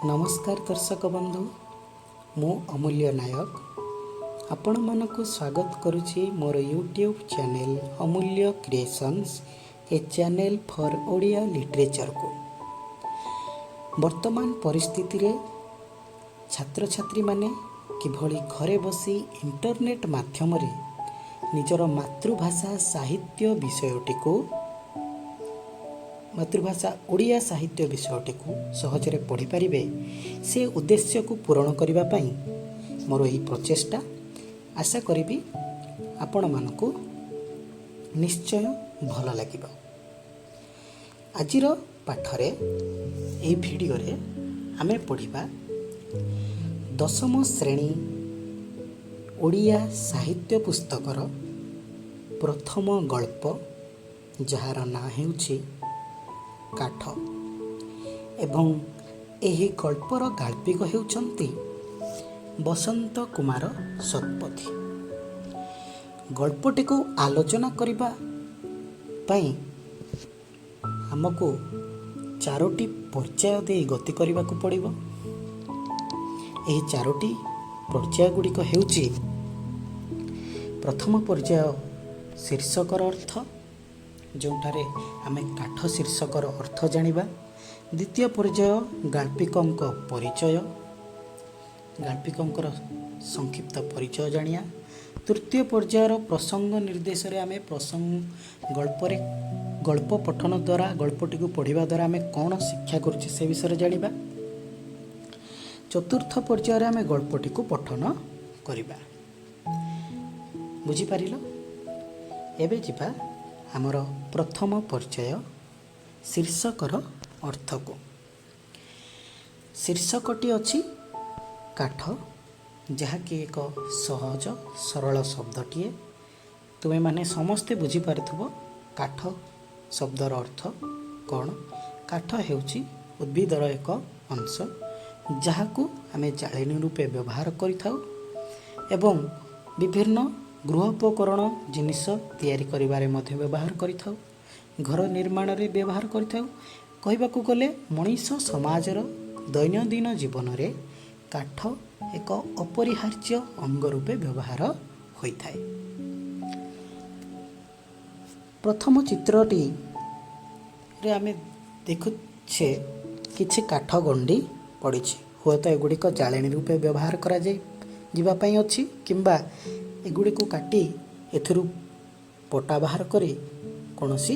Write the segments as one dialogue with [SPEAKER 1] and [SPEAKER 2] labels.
[SPEAKER 1] नमस्कार दर्शक बंधु मु अमूल्य नायक आपण मानक स्वागत करुछि मोर यूट्यूब चैनल अमूल्य creations A channel for Odia literature को। वर्तमान परिस्थिति रे छात्र छात्री माने किभली घरे बसी इंटरनेट माध्यम रे निजर मातृभाषा साहित्य विषयटी को मातृभाषा ओडिया साहित्य विषयटी को सहजरे पढ़ी पारिबे से उद्देश्य को पूरण करिबा पई मोर एही प्रचेष्टा। आशा करिबी आपण मानको निश्चय भल लागिबो। आजिर पाठरे एही भिडियो रे आमे पढ़िबा दशम श्रेणी ओडिया साहित्य पुस्तकर प्रथम गल्प जार ना हेउछि काठ एवं एही गल्पर गाल्पिक हेउचंती बसंत कुमार शतपथी। गल्पटी को आलोचना करिबा पई हमको चारोटी पर्याय दे गति करबा को पड़िबो। एही चारोटी पर्याय गुड़िक हेउची प्रथम पर्याय शीर्षकर अर्थ जोंठारे आमे काठ शीर्षकर अर्थ जानिबा। द्वितीय पर्याय गाल्पिकंक परिचय गाल्पिकंकर संक्षिप्त परिचय जानिया। तृतीय पर्यायर प्रसंग निर्देश रे आमे प्रसंग गल्प पठन द्वारा गल्पटी को पढ़िबा द्वारा आमे कोन शिक्षा करूछि से विषय जानिबा। चतुर्थ पर्यायर आमे गल्पटी को पठन करिबा। बुझी पारिलो। एबे जिबा आमर प्रथम पर्याय शीर्षकर अर्थ को। शीर्षकटी अछि काठ जहाँकि एक सहज सरल शब्दटीए। तुमे माने समस्ते बुझी पारुथबो काठ शब्दर अर्थ कौन। काठ हेउछि उद्भिदर एक अंश जहाकू आमे जाळेनी रूपे व्यवहार करिथाउ एवं विभिन्न गृहोपकरण जिनिस तैयारी करिबारे मध्य व्यवहार करिथाउ, घर निर्माण रे व्यवहार करिथाउ। कहबाकू गले मनीष समाजर दैनंदिन जीवन रे काठ एक अपरिहार्य अंग रूपे व्यवहार होइथाय। प्रथम चित्रटी रे आमे देखुछे किछि काठ गंडी पड़िछि। होत एगुड़िक जाळेनी रूपे व्यवहार करा जाय जिबा पई अछि किंबा एगुड़ी को काटी एथुरु पटा बाहर करी कोनोसी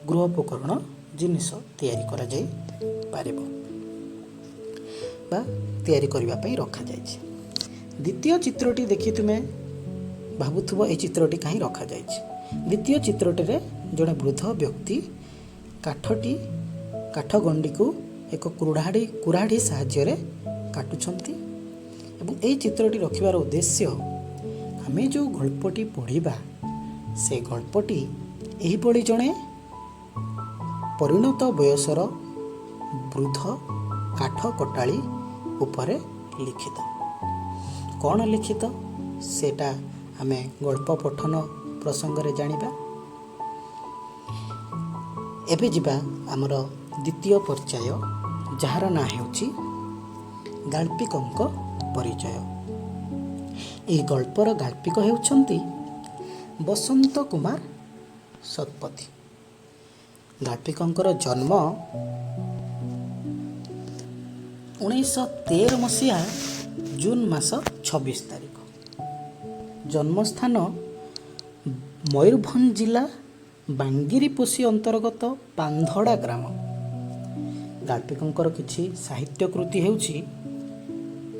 [SPEAKER 1] गृहोपकरण जिनिस तैयारी करा जाय पारिबो बा तैयारी करिबा पई रखा जायछि। द्वितीय चित्रटी देखि तुमे भाबुथबो ए चित्रटी काहे रखा जायछि। द्वितीय चित्रटी रे जणे वृद्ध व्यक्ति काठ गंडी को एक कुराढ़ी साहाय्य रे काटुछंती एवं ए चित्रटी रखिबार उद्देश्य आमे जो गल्पटी पढ़िबा से गल्पटी एही पढ़ी जणे परिणत बयसर वृद्ध काठ कटाली उपरे लिखित। कौन लिखित सेटा आमे गल्प पठन प्रसंग रे जानिबा। एबे जिबा हमर द्वितीय पर्याय जहार ना हेउची गाल्पिकंक परिचय। एही गल्पर गाल्पिक हेउछंती बसंत कुमार शतपथी। गाल्पिकंकर जन्म 1913 मसीहा जून मास 26 तारिख। जन्मस्थान मयूरभंज जिला बांगिरीपोषी अंतर्गत पांधड़ा ग्राम। गाल्पिकंकर किछि साहित्य कृति हेउछि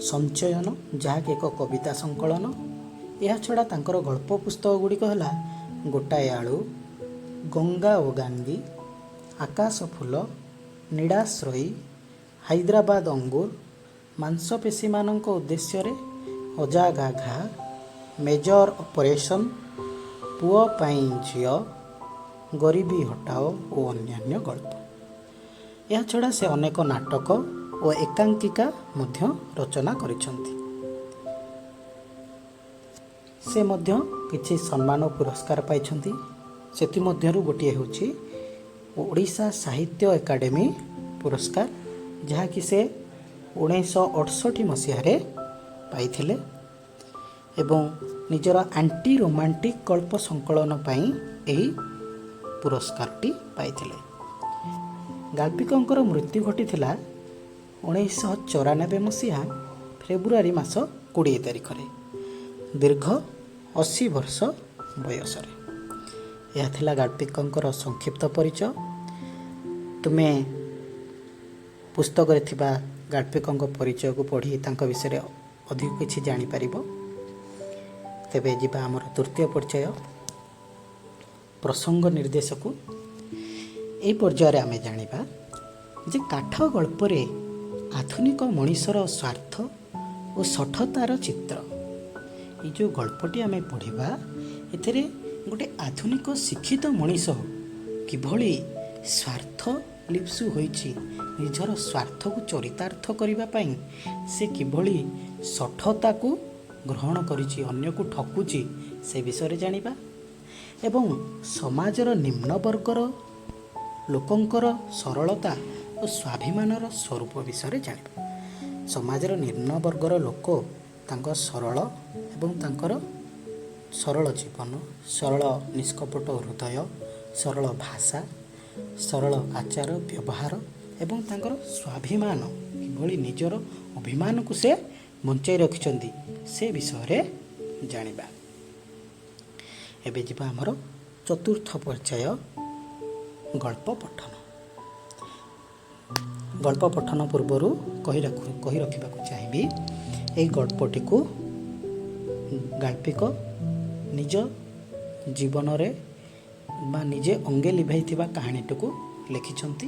[SPEAKER 1] संचयन जहाँकि एक कविता संकलन। यह छड़ा तांकर गल्प पुस्तक गुड़िक है गोटाए आलू, गंगा ओ गांगी, आकाश फूल, निड़ाश्रयी, हैदराबाद अंगूर, मांसपेशी मानक उद्देश्य रे अजागा घा, मेजर ऑपरेशन, पुओ पाई झियो, गरीबी हटाओ और अन्यान्य गल्प। यह छड़ा से अनेक नाटक और एकांकिका मध्य रचना करिसंती। से मध्य किछि सम्मान और पुरस्कार पाइछंती। सेति मध्यरु गोटिए होछि ओडिशा साहित्य एकाडेमी पुरस्कार जहाँकि से 1968 ମସିହାରେ ପାଇଥିଲେ ଏବଂ ନିଜର ଆଣ୍ଟି ରୋମାଣ୍ଟିକ୍ ଗଳ୍ପ ସଂକଳନ ପାଇଁ ଏହି ପୁରସ୍କାରଟି ପାଇଥିଲେ। ଗାଳ୍ପିକଙ୍କର ମୃତ୍ୟୁ ଘଟିଥିଲା 1994 ମସିହା ଫେବୃଆରୀ ମାସ 20 ତାରିଖରେ ଦୀର୍ଘ 80 ବର୍ଷ ବୟସରେ। ଏହା ଥିଲା ଗାଳ୍ପିକଙ୍କର ସଂକ୍ଷିପ୍ତ ପରିଚୟ। ତୁମେ ପୁସ୍ତକରେ ଥିବା ଗାଳ୍ପିକଙ୍କ ପରିଚୟକୁ ପଢ଼ି ତାଙ୍କ ବିଷୟରେ ଅଧିକ କିଛି ଜାଣିପାରିବ। ତେବେ ଯିବା ଆମର ତୃତୀୟ ପର୍ଯ୍ୟାୟ ପ୍ରସଙ୍ଗ ନିର୍ଦ୍ଦେଶକୁ। ଏହି ପର୍ଯ୍ୟାୟରେ ଆମେ ଜାଣିବା ଯେ କାଠ ଗଳ୍ପରେ ଆଧୁନିକ ମଣିଷର ସ୍ୱାର୍ଥ ଓ ସଠତାର ଚିତ୍ର। ଏଇ ଯେଉଁ ଗଳ୍ପଟି ଆମେ ପଢ଼ିବା ଏଥିରେ ଗୋଟେ ଆଧୁନିକ ଶିକ୍ଷିତ ମଣିଷ କିଭଳି ସ୍ୱାର୍ଥ ଲିପ୍ସୁ ହୋଇଛି, ନିଜର ସ୍ୱାର୍ଥକୁ ଚରିତାର୍ଥ କରିବା ପାଇଁ ସେ କିଭଳି ସଠତାକୁ ଗ୍ରହଣ କରିଛି, ଅନ୍ୟକୁ ଠକୁଛି, ସେ ବିଷୟରେ ଜାଣିବା ଏବଂ ସମାଜର ନିମ୍ନ ବର୍ଗର ଲୋକଙ୍କର ସରଳତା ଓ ସ୍ୱାଭିମାନର ସ୍ୱରୂପ ବିଷୟରେ ଜାଣିବା। ସମାଜର ନିମ୍ନ ବର୍ଗର ଲୋକ ତାଙ୍କ ସରଳ ଏବଂ ତାଙ୍କର ସରଳ ଜୀବନ, ସରଳ ନିଷ୍କପଟ ହୃଦୟ, ସରଳ ଭାଷା, ସରଳ ଆଚାର ବ୍ୟବହାର ଏବଂ ତାଙ୍କର ସ୍ୱାଭିମାନ କିଭଳି ନିଜର ଅଭିମାନକୁ ସେ ବଞ୍ଚାଇ ରଖିଛନ୍ତି ସେ ବିଷୟରେ ଜାଣିବା। ଏବେ ଯିବା ଆମର ଚତୁର୍ଥ ପର୍ଯ୍ୟାୟ ଗଳ୍ପ ପଠନ। ଗଳ୍ପ ପଠନ ପୂର୍ବରୁ କହି ରଖିବାକୁ ଚାହିଁବି, ଏହି ଗଳ୍ପଟିକୁ ଗାଳ୍ପିକ ନିଜ ଜୀବନରେ ବା ନିଜେ ଅଙ୍ଗେ ଲିଭାଇଥିବା କାହାଣୀଟିକୁ ଲେଖିଛନ୍ତି।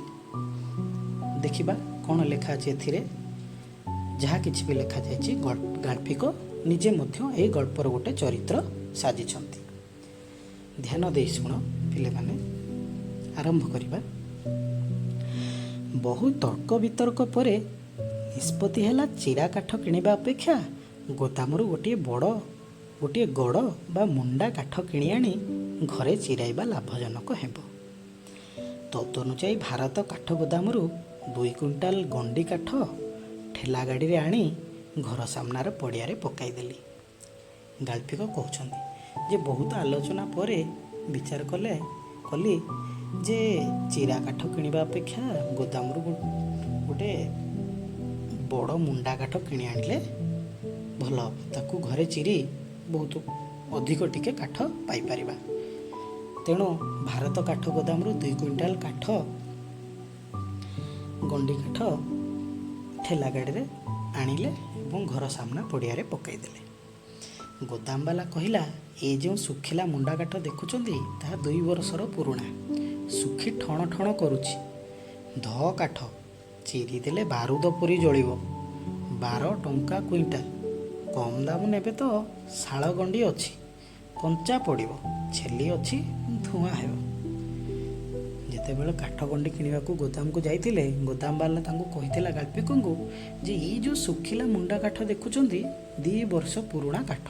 [SPEAKER 1] ଦେଖିବା କ'ଣ ଲେଖା ଅଛି ଏଥିରେ। ଯାହା କିଛି ବି ଲେଖାଯାଇଛି ଗାଳ୍ପିକ ନିଜେ ମଧ୍ୟ ଏହି ଗଳ୍ପର ଗୋଟେ ଚରିତ୍ର ସାଜିଛନ୍ତି। ଧ୍ୟାନ ଦେଇ ଶୁଣ ପିଲାମାନେ। ଆରମ୍ଭ କରିବା। ବହୁ ତର୍କ ବିତର୍କ ପରେ ନିଷ୍ପତ୍ତି ହେଲା ଚିରା କାଠ କିଣିବା ଅପେକ୍ଷା ଗୋଦାମରୁ ଗୋଟିଏ ଗଡ଼ ବା ମୁଣ୍ଡା କାଠ କିଣି ଆଣି ଘରେ ଚିରାଇବା ଲାଭଜନକ ହେବ। ତଦନୁଯାୟୀ ଭାରତ କାଠ ଗୋଦାମରୁ 2 କୁଇଣ୍ଟାଲ ଗଣ୍ଡି କାଠ ଠେଲା ଗାଡ଼ିରେ ଆଣି ଘର ସାମ୍ନାର ପଡ଼ିଆରେ ପକାଇଦେଲି। ଗାଳ୍ପିକ କହୁଛନ୍ତି ଯେ ବହୁତ ଆଲୋଚନା ପରେ ବିଚାର କଲି ଯେ ଚିରା କାଠ କିଣିବା ଅପେକ୍ଷା ଗୋଦାମରୁ ଗୋଟେ ବଡ଼ ମୁଣ୍ଡା କାଠ କିଣି ଆଣିଲେ ଭଲ, ତାକୁ ଘରେ ଚିରି ବହୁତ ଅଧିକ ଟିକେ କାଠ ପାଇପାରିବା। ତେଣୁ ଭାରତ କାଠ ଗୋଦାମରୁ 2 କୁଇଣ୍ଟାଲ କାଠ ଗଣ୍ଡି କାଠ ଠେଲା ଗାଡ଼ିରେ ଆଣିଲେ ଏବଂ ଘର ସାମ୍ନା ପଡ଼ିଆରେ ପକାଇଦେଲେ। ଗୋଦାମବାଲା କହିଲା, ଏ ଯେଉଁ ଶୁଖିଲା ମୁଣ୍ଡା କାଠ ଦେଖୁଛନ୍ତି ତାହା 2 ବର୍ଷର ପୁରୁଣା, ଶୁଖି ଠଣ ଠଣ କରୁଛି। ଧଅ କାଠ ଚିରିଦେଲେ ବାରୁଦ ପରି ଜଳିବ। 12 ଟଙ୍କା କୁଇଣ୍ଟାଲ। କମ୍ ଦାମ ନେବେ ତ ଶାଳ ଗଣ୍ଡି ଅଛି, କଞ୍ଚା ପଡ଼ିବ, ଛେଲି ଅଛି, ଧୂଆଁ ହେବ। ଯେତେବେଳେ କାଠ ଗଣ୍ଡି କିଣିବାକୁ ଗୋଦାମକୁ ଯାଇଥିଲେ ଗୋଦାମବାଲା ତାଙ୍କୁ କହିଥିଲା ଗାଳ୍ପିକଙ୍କୁ ଯେ ଏଇ ଯେଉଁ ଶୁଖିଲା ମୁଣ୍ଡା କାଠ ଦେଖୁଛନ୍ତି 2 ବର୍ଷ ପୁରୁଣା କାଠ,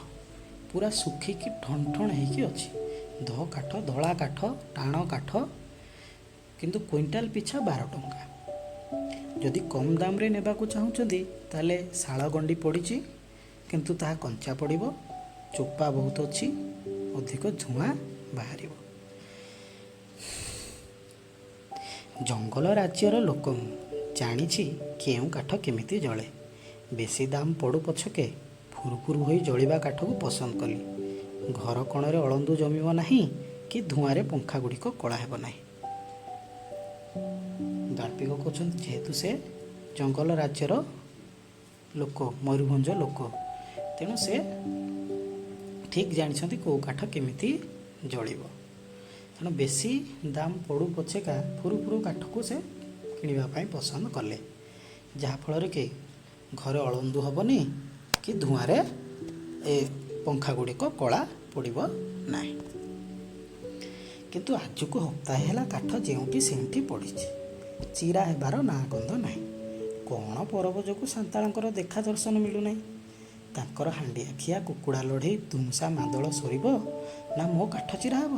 [SPEAKER 1] ପୁରା ଶୁଖିକି ଠଣ ଠଣ ହେଇକି ଅଛି। ଧଅ କାଠ, ଧଳା କାଠ, ଟାଣ କାଠ, କିନ୍ତୁ କୁଇଣ୍ଟାଲ ପିଛା 12 ଟଙ୍କା। ଯଦି କମ୍ ଦାମରେ ନେବାକୁ ଚାହୁଁଛନ୍ତି ତାହେଲେ ଶାଳ ଗଣ୍ଡି ପଡ଼ିଛି, କିନ୍ତୁ ତାହା କଞ୍ଚା ପଡ଼ିବ, ଚୋପା ବହୁତ ଅଛି, ଅଧିକ ଧୂଆଁ ବାହାରିବ। ଜଙ୍ଗଲ ରାଜ୍ୟର ଲୋକ ମୁଁ, ଜାଣିଛି କେଉଁ କାଠ କେମିତି ଜଳେ। ବେଶୀ ଦାମ ପଡ଼ୁ ପଛକେ ଫୁରୁଫୁରୁ ହୋଇ ଜଳିବା କାଠକୁ ପସନ୍ଦ କଲି। ଘର କଣରେ ଅଳନ୍ଦୁ ଜମିବ ନାହିଁ କି ଧୂଆଁରେ ପଙ୍ଖା ଗୁଡ଼ିକ କଳା ହେବ ନାହିଁ। ଗାଳ୍ପିକ କହୁଛନ୍ତି ଯେହେତୁ ସେ ଜଙ୍ଗଲ ରାଜ୍ୟର ଲୋକ, ମୟୂରଭଞ୍ଜ ଲୋକ, ତେଣୁ ସେ ଠିକ୍ ଜାଣିଛନ୍ତି କେଉଁ କାଠ କେମିତି ଜଳିବ। ତେଣୁ ବେଶୀ ଦାମ ପଡ଼ୁ ପଛେକା ଫୁରୁଫୁରୁ କାଠକୁ ସେ କିଣିବା ପାଇଁ ପସନ୍ଦ କଲେ, ଯାହାଫଳରେ କି ଘରେ ଅଳନ୍ଦୁ ହେବନି କି ଧୂଆଁରେ ଏ ପଙ୍ଖା ଗୁଡ଼ିକ କଳା ପଡ଼ିବ ନାହିଁ। କିନ୍ତୁ ଆଜକୁ ହପ୍ତାହେ ହେଲା କାଠ ଯେଉଁଠି ସେମିତି ପଡ଼ିଛି, ଚିରା ହେବାର ନାଁ ଗନ୍ଧ ନାହିଁ। କ'ଣ ପରବ ଯୋଗୁଁ ସାନ୍ତାଳଙ୍କର ଦେଖା ଦର୍ଶନ ମିଳୁନାହିଁ। ତାଙ୍କର ହାଣ୍ଡିଆଖିଆ କୁକୁଡ଼ା ଲଢ଼େଇ ଧୁମସା ମାଦଳ ସରିବ ନା ମୋ କାଠ ଚିରା ହେବ।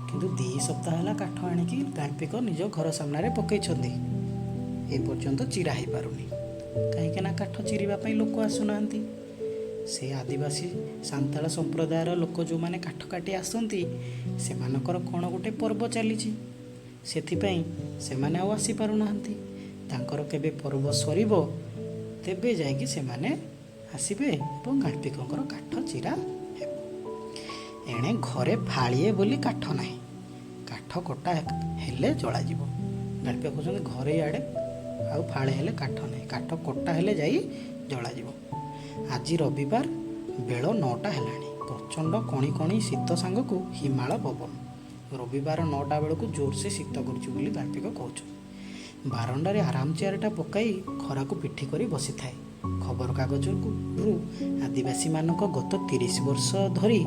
[SPEAKER 1] କିନ୍ତୁ 2 ସପ୍ତାହ ହେଲା କାଠ ଆଣିକି ଗାଳ୍ପିକ ନିଜ ଘର ସାମ୍ନାରେ ପକାଇଛନ୍ତି, ଏ ପର୍ଯ୍ୟନ୍ତ ଚିରା ହେଇପାରୁନି। କାହିଁକିନା କାଠ ଚିରିବା ପାଇଁ ଲୋକ ଆସୁନାହାନ୍ତି। ସେ ଆଦିବାସୀ ସାନ୍ତାଳ ସମ୍ପ୍ରଦାୟର ଲୋକ ଯେଉଁମାନେ କାଠ କାଟି ଆସନ୍ତି ସେମାନଙ୍କର କ'ଣ ଗୋଟେ ପର୍ବ ଚାଲିଛି, ସେଥିପାଇଁ ସେମାନେ ଆଉ ଆସିପାରୁନାହାନ୍ତି। ତାଙ୍କର କେବେ ପର୍ବ ସରିବ ତେବେ ଯାଇକି ସେମାନେ ଆସିବେ ଏବଂ ଗାଳ୍ପିକଙ୍କର କାଠ ଚିରା ହେବ। ଏଣେ ଘରେ ଫାଳିଏ ବୋଲି କାଠ ନାହିଁ, କାଠ କଟା ହେଲେ ଜଳାଯିବ। ଗାଳ୍ପିକ କହୁଛନ୍ତି ଘରେ ଇଆଡ଼େ ଆଉ ଫାଳେ ହେଲେ କାଠ ନାହିଁ, କାଠ କଟା ହେଲେ ଯାଇ ଜଳାଯିବ। ଆଜି ରବିବାର, ବେଳ 9ଟା ହେଲାଣି। ପ୍ରଚଣ୍ଡ କଣି କଣି ଶୀତ ସାଙ୍ଗକୁ ହିମାଳ ପବନ। ରବିବାର 9ଟା ବେଳକୁ ଜୋରସେ ଶୀତ କରୁଛି ବୋଲି ଗାଳ୍ପିକ କହୁଛନ୍ତି। ବାରଣ୍ଡାରେ ଆରାମ ଚେୟାରଟା ପକାଇ ଖରାକୁ ପିଠି କରି ବସିଥାଏ। ଖବରକାଗଜରୁ ଆଦିବାସୀମାନଙ୍କ ଗତ 30 ବର୍ଷ ଧରି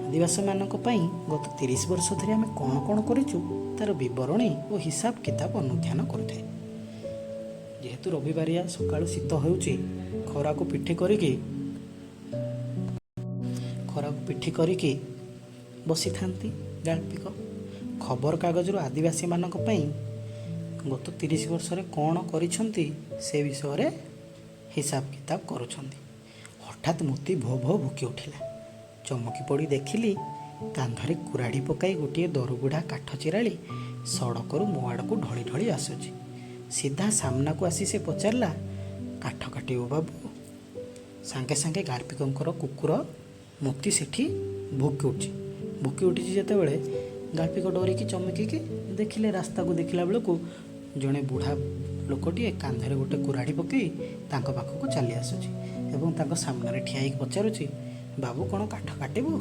[SPEAKER 1] ଆଦିବାସୀମାନଙ୍କ ପାଇଁ ଗତ 30 ବର୍ଷ ଧରି ଆମେ କ'ଣ କ'ଣ କରିଛୁ ତା'ର ବିବରଣୀ ଓ ହିସାବ କିତାବ ଅନୁଧ୍ୟାନ କରୁଥାଏ। ଯେହେତୁ ରବିବାରିଆ ସକାଳୁ ଶୀତ ହେଉଛି, ଖରାକୁ ପିଠି କରିକି ବସିଥାନ୍ତି ଗାଳ୍ପିକ। ଖବରକାଗଜରୁ ଆଦିବାସୀମାନଙ୍କ ପାଇଁ ଗତ 30 ବର୍ଷରେ କ'ଣ କରିଛନ୍ତି ସେ ବିଷୟରେ ହିସାବ କିତାବ କରୁଛନ୍ତି। ହଠାତ୍ ମୋତେ ଭୋ ଭୋ ଭୁକି ଉଠିଲା। ଚମକି ପଡ଼ି ଦେଖିଲି କାନ୍ଧରେ କୁରାଢ଼ି ପକାଇ ଗୋଟିଏ ଦରବୁଢ଼ା କାଠ ଚିରାଳି ସଡ଼କରୁ ମୋ ଆଡ଼କୁ ଢଳି ଢଳି ଆସୁଛି। ସିଧା ସାମ୍ନାକୁ ଆସି ସେ ପଚାରିଲା, କାଠ କାଟିବ ବାବୁ? ସାଙ୍ଗେ ସାଙ୍ଗେ ଗାଳ୍ପିକଙ୍କର କୁକୁର ମୋତି ସେଠି ଭୁକି ଉଠିଛି। ଯେତେବେଳେ ଗାଳ୍ପିକ ଡରିକି ଚମକିକି ଦେଖିଲେ, ରାସ୍ତାକୁ ଦେଖିଲା ବେଳକୁ ଜଣେ ବୁଢ଼ା ଲୋକଟିଏ କାନ୍ଧରେ ଗୋଟେ କୁରାଢ଼ି ପକାଇ ତାଙ୍କ ପାଖକୁ ଚାଲି ଆସୁଛି ଏବଂ ତାଙ୍କ ସାମ୍ନାରେ ଠିଆ ହେଇକି ପଚାରୁଛି, ବାବୁ କ'ଣ କାଠ କାଟିବୁ?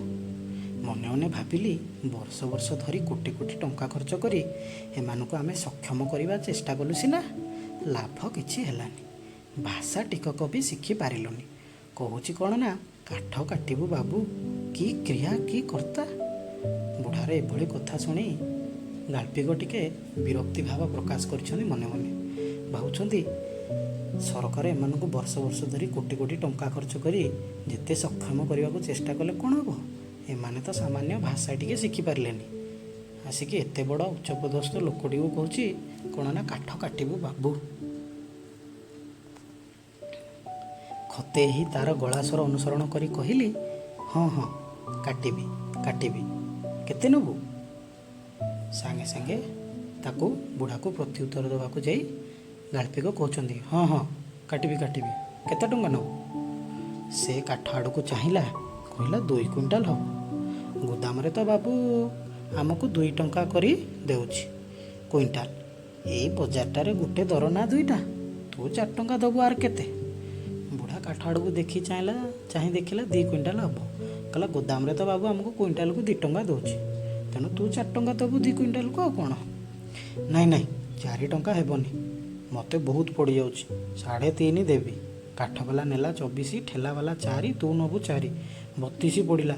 [SPEAKER 1] ମନେ ମନେ ଭାବିଲି, ବର୍ଷ ବର୍ଷ ଧରି କୋଟି କୋଟି ଟଙ୍କା ଖର୍ଚ୍ଚ କରି ଏମାନଙ୍କୁ ଆମେ ସକ୍ଷମ କରିବା ଚେଷ୍ଟା କଲୁ ସିନା, ଲାଭ କିଛି ହେଲାନି। ଭାଷା ଟିକକ ବି ଶିଖିପାରିଲୁନି। କହୁଛି କ'ଣ ନା କାଠ କାଟିବୁ ବାବୁ, କି କ୍ରିୟା କି କର୍ତ୍ତା। ବୁଢ଼ାର ଏଭଳି କଥା ଶୁଣି ଗାଳ୍ପିକ ଟିକେ ବିରକ୍ତି ଭାବ ପ୍ରକାଶ କରିଛନ୍ତି। ମନେ ମନେ ଭାବୁଛନ୍ତି, ସରକାର ଏମାନଙ୍କୁ ବର୍ଷ ବର୍ଷ ଧରି କୋଟି କୋଟି ଟଙ୍କା ଖର୍ଚ୍ଚ କରି ଯେତେ ସକ୍ଷମ କରିବାକୁ ଚେଷ୍ଟା କଲେ କ'ଣ ହେବ? ଏମାନେ ତ ସାମାନ୍ୟ ଭାଷା ଟିକେ ଶିଖିପାରିଲେନି, ଆସିକି ଏତେ ବଡ଼ ଉଚ୍ଚପଦସ୍ଥ ଲୋକଟିକୁ କହୁଛି କ'ଣ ନା କାଠ କାଟିବୁ ବାବୁ। ଖତେଇ ତାର ଗଳା ସ୍ୱର ଅନୁସରଣ କରି କହିଲି, ହଁ ହଁ କାଟିବି, କେତେ ନେବୁ? ସାଙ୍ଗେ ସାଙ୍ଗେ ତାକୁ ବୁଢ଼ାକୁ ପ୍ରତ୍ୟୁତ୍ତର ଦେବାକୁ ଯାଇ ଗାଳ୍ପିକ କହୁଛନ୍ତି, ହଁ କାଟିବି, କେତେ ଟଙ୍କା ନେବୁ? ସେ କାଠ ଆଡ଼କୁ ଚାହିଁଲା, କହିଲା 2 କୁଇଣ୍ଟାଲ ହେବ। ଗୋଦାମରେ ତ ବାବୁ ଆମକୁ 2 ଟଙ୍କା କରି ଦେଉଛି କୁଇଣ୍ଟାଲ। ଏଇ ବଜାରଟାରେ ଗୋଟେ ଦର ନା 2ଟା, ତୁ 4 ଟଙ୍କା ଦେବୁ। ଆର କେତେ? ବୁଢ଼ା କାଠ ଆଡ଼କୁ ଚାହିଁ ଦେଖିଲା 2 କୁଇଣ୍ଟାଲ ହେବ। କହିଲା, ଗୋଦାମରେ ତ ବାବୁ ଆମକୁ କୁଇଣ୍ଟାଲକୁ 2 ଟଙ୍କା ଦେଉଛି, ତେଣୁ ତୁ 4 ଟଙ୍କା ଦେବୁ 2 କୁଇଣ୍ଟାଲକୁ, ଆଉ କ'ଣ? ନାଇଁ 4 ଟଙ୍କା ହେବନି, ମୋତେ ବହୁତ ପଡ଼ିଯାଉଛି, 3.5 ଦେବି। କାଠବାଲା ନେଲା 24, ଠେଲାବାଲା 4, ତୁ ନେବୁ 4, 32 ପଡ଼ିଲା।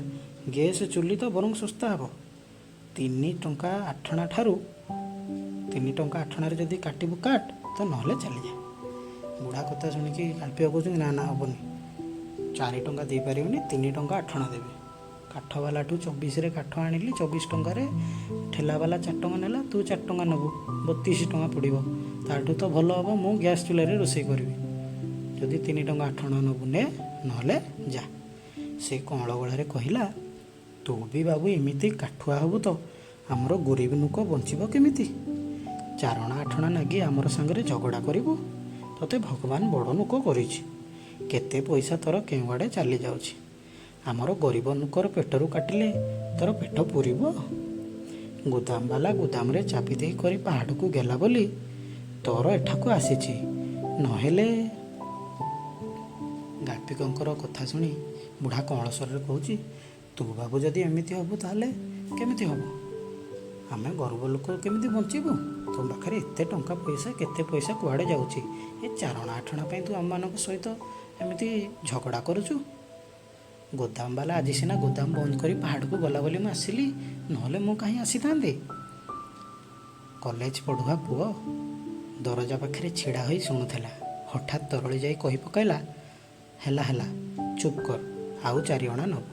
[SPEAKER 1] ଗ୍ୟାସ୍ ଚୁଲି ତ ବରଂ ଶସ୍ତା ହେବ। 3 ଟଙ୍କା ଆଠଣା ଠାରୁ 3 ଟଙ୍କା ଆଠଣାରେ ଯଦି କାଟିବୁ କାଟ, ତ ନହେଲେ ଚାଲିଯା। ବୁଢ଼ା କଥା ଶୁଣିକି ଗାଳ୍ପିକ କହୁଛନ୍ତି, ନା ହେବନି, 4 ଟଙ୍କା ଦେଇପାରିବିନି, 3 ଟଙ୍କା ଆଠଣା ଦେବି। କାଠବାଲାଠୁ 24ରେ କାଠ ଆଣିଲି, 24 ଟଙ୍କାରେ ଠେଲାବାଲା 4 ଟଙ୍କା ନେଲା, ତୁ 4 ଟଙ୍କା ନେବୁ, 32 ଟଙ୍କା ପଡ଼ିବ। ତାଠୁ ତ ଭଲ ହେବ ମୁଁ ଗ୍ୟାସ୍ ଚୁଲାରେ ରୋଷେଇ କରିବି। ଯଦି 3 ଟଙ୍କା ଆଠଣା ନେବୁ ନେ, ନହେଲେ ଯା। ସେ କଅଁଳ ଗଳାରେ କହିଲା, ତୁ ବି ବାବୁ ଏମିତି କାଠୁଆ ହେବୁ ତ ଆମର ଗରିବ ଲୋକ ବଞ୍ଚିବ କେମିତି? 4 ଆଠଣା ନାଗି ଆମର ସାଙ୍ଗରେ ଝଗଡ଼ା କରିବୁ? ତୋତେ ଭଗବାନ ବଡ଼ ଲୋକ କରିଛି, କେତେ ପଇସା ତୋର କେଉଁଆଡ଼େ ଚାଲିଯାଉଛି। ଆମର ଗରିବ ଲୋକର ପେଟରୁ କାଟିଲେ ତୋର ପେଟ ପୁରିବ? ଗୋଦାମବାଲା ଗୋଦାମରେ ଚାବି ଦେଇ କରି ପାହାଡ଼କୁ ଗଲା ବୋଲି ତୋର ଏଠାକୁ ଆସିଛି, ନହେଲେ। ଗାଳ୍ପିକଙ୍କର କଥା ଶୁଣି ବୁଢ଼ା କଅଁଳ ସ୍ୱରରେ କହୁଛି, ତୁ ବାବୁ ଯଦି ଏମିତି ହେବୁ ତାହେଲେ କେମିତି ହେବ? ଆମେ ଗରିବ ଲୋକ କେମିତି ବଞ୍ଚିବୁ? ତୋ ପାଖରେ ଏତେ ଟଙ୍କା ପଇସା, କେତେ ପଇସା କୁଆଡ଼େ ଯାଉଛି? ଏ 4 ଆଠଣା ପାଇଁ ତୁ ଆମମାନଙ୍କ ସହିତ ଏମିତି ଝଗଡ଼ା କରୁଛୁ? ଗୋଦାମବାଲା ଆଜି ସିନା ଗୋଦାମ ବନ୍ଦ କରି ପାହାଡ଼କୁ ଗଲା ବୋଲି ମୁଁ ଆସିଲି, ନହେଲେ ମୁଁ କାହିଁ ଆସିଥାନ୍ତି? କଲେଜ ପଢ଼ୁଆ ପୁଅ ଦରଜା ପାଖରେ ଛିଡ଼ା ହୋଇ ଶୁଣୁଥିଲା। ହଠାତ୍ ତରଳି ଯାଇ କହି ପକାଇଲା, ହେଲା ଚୁପ୍ କର, ଆଉ 4 ଅଣା ନେବୁ।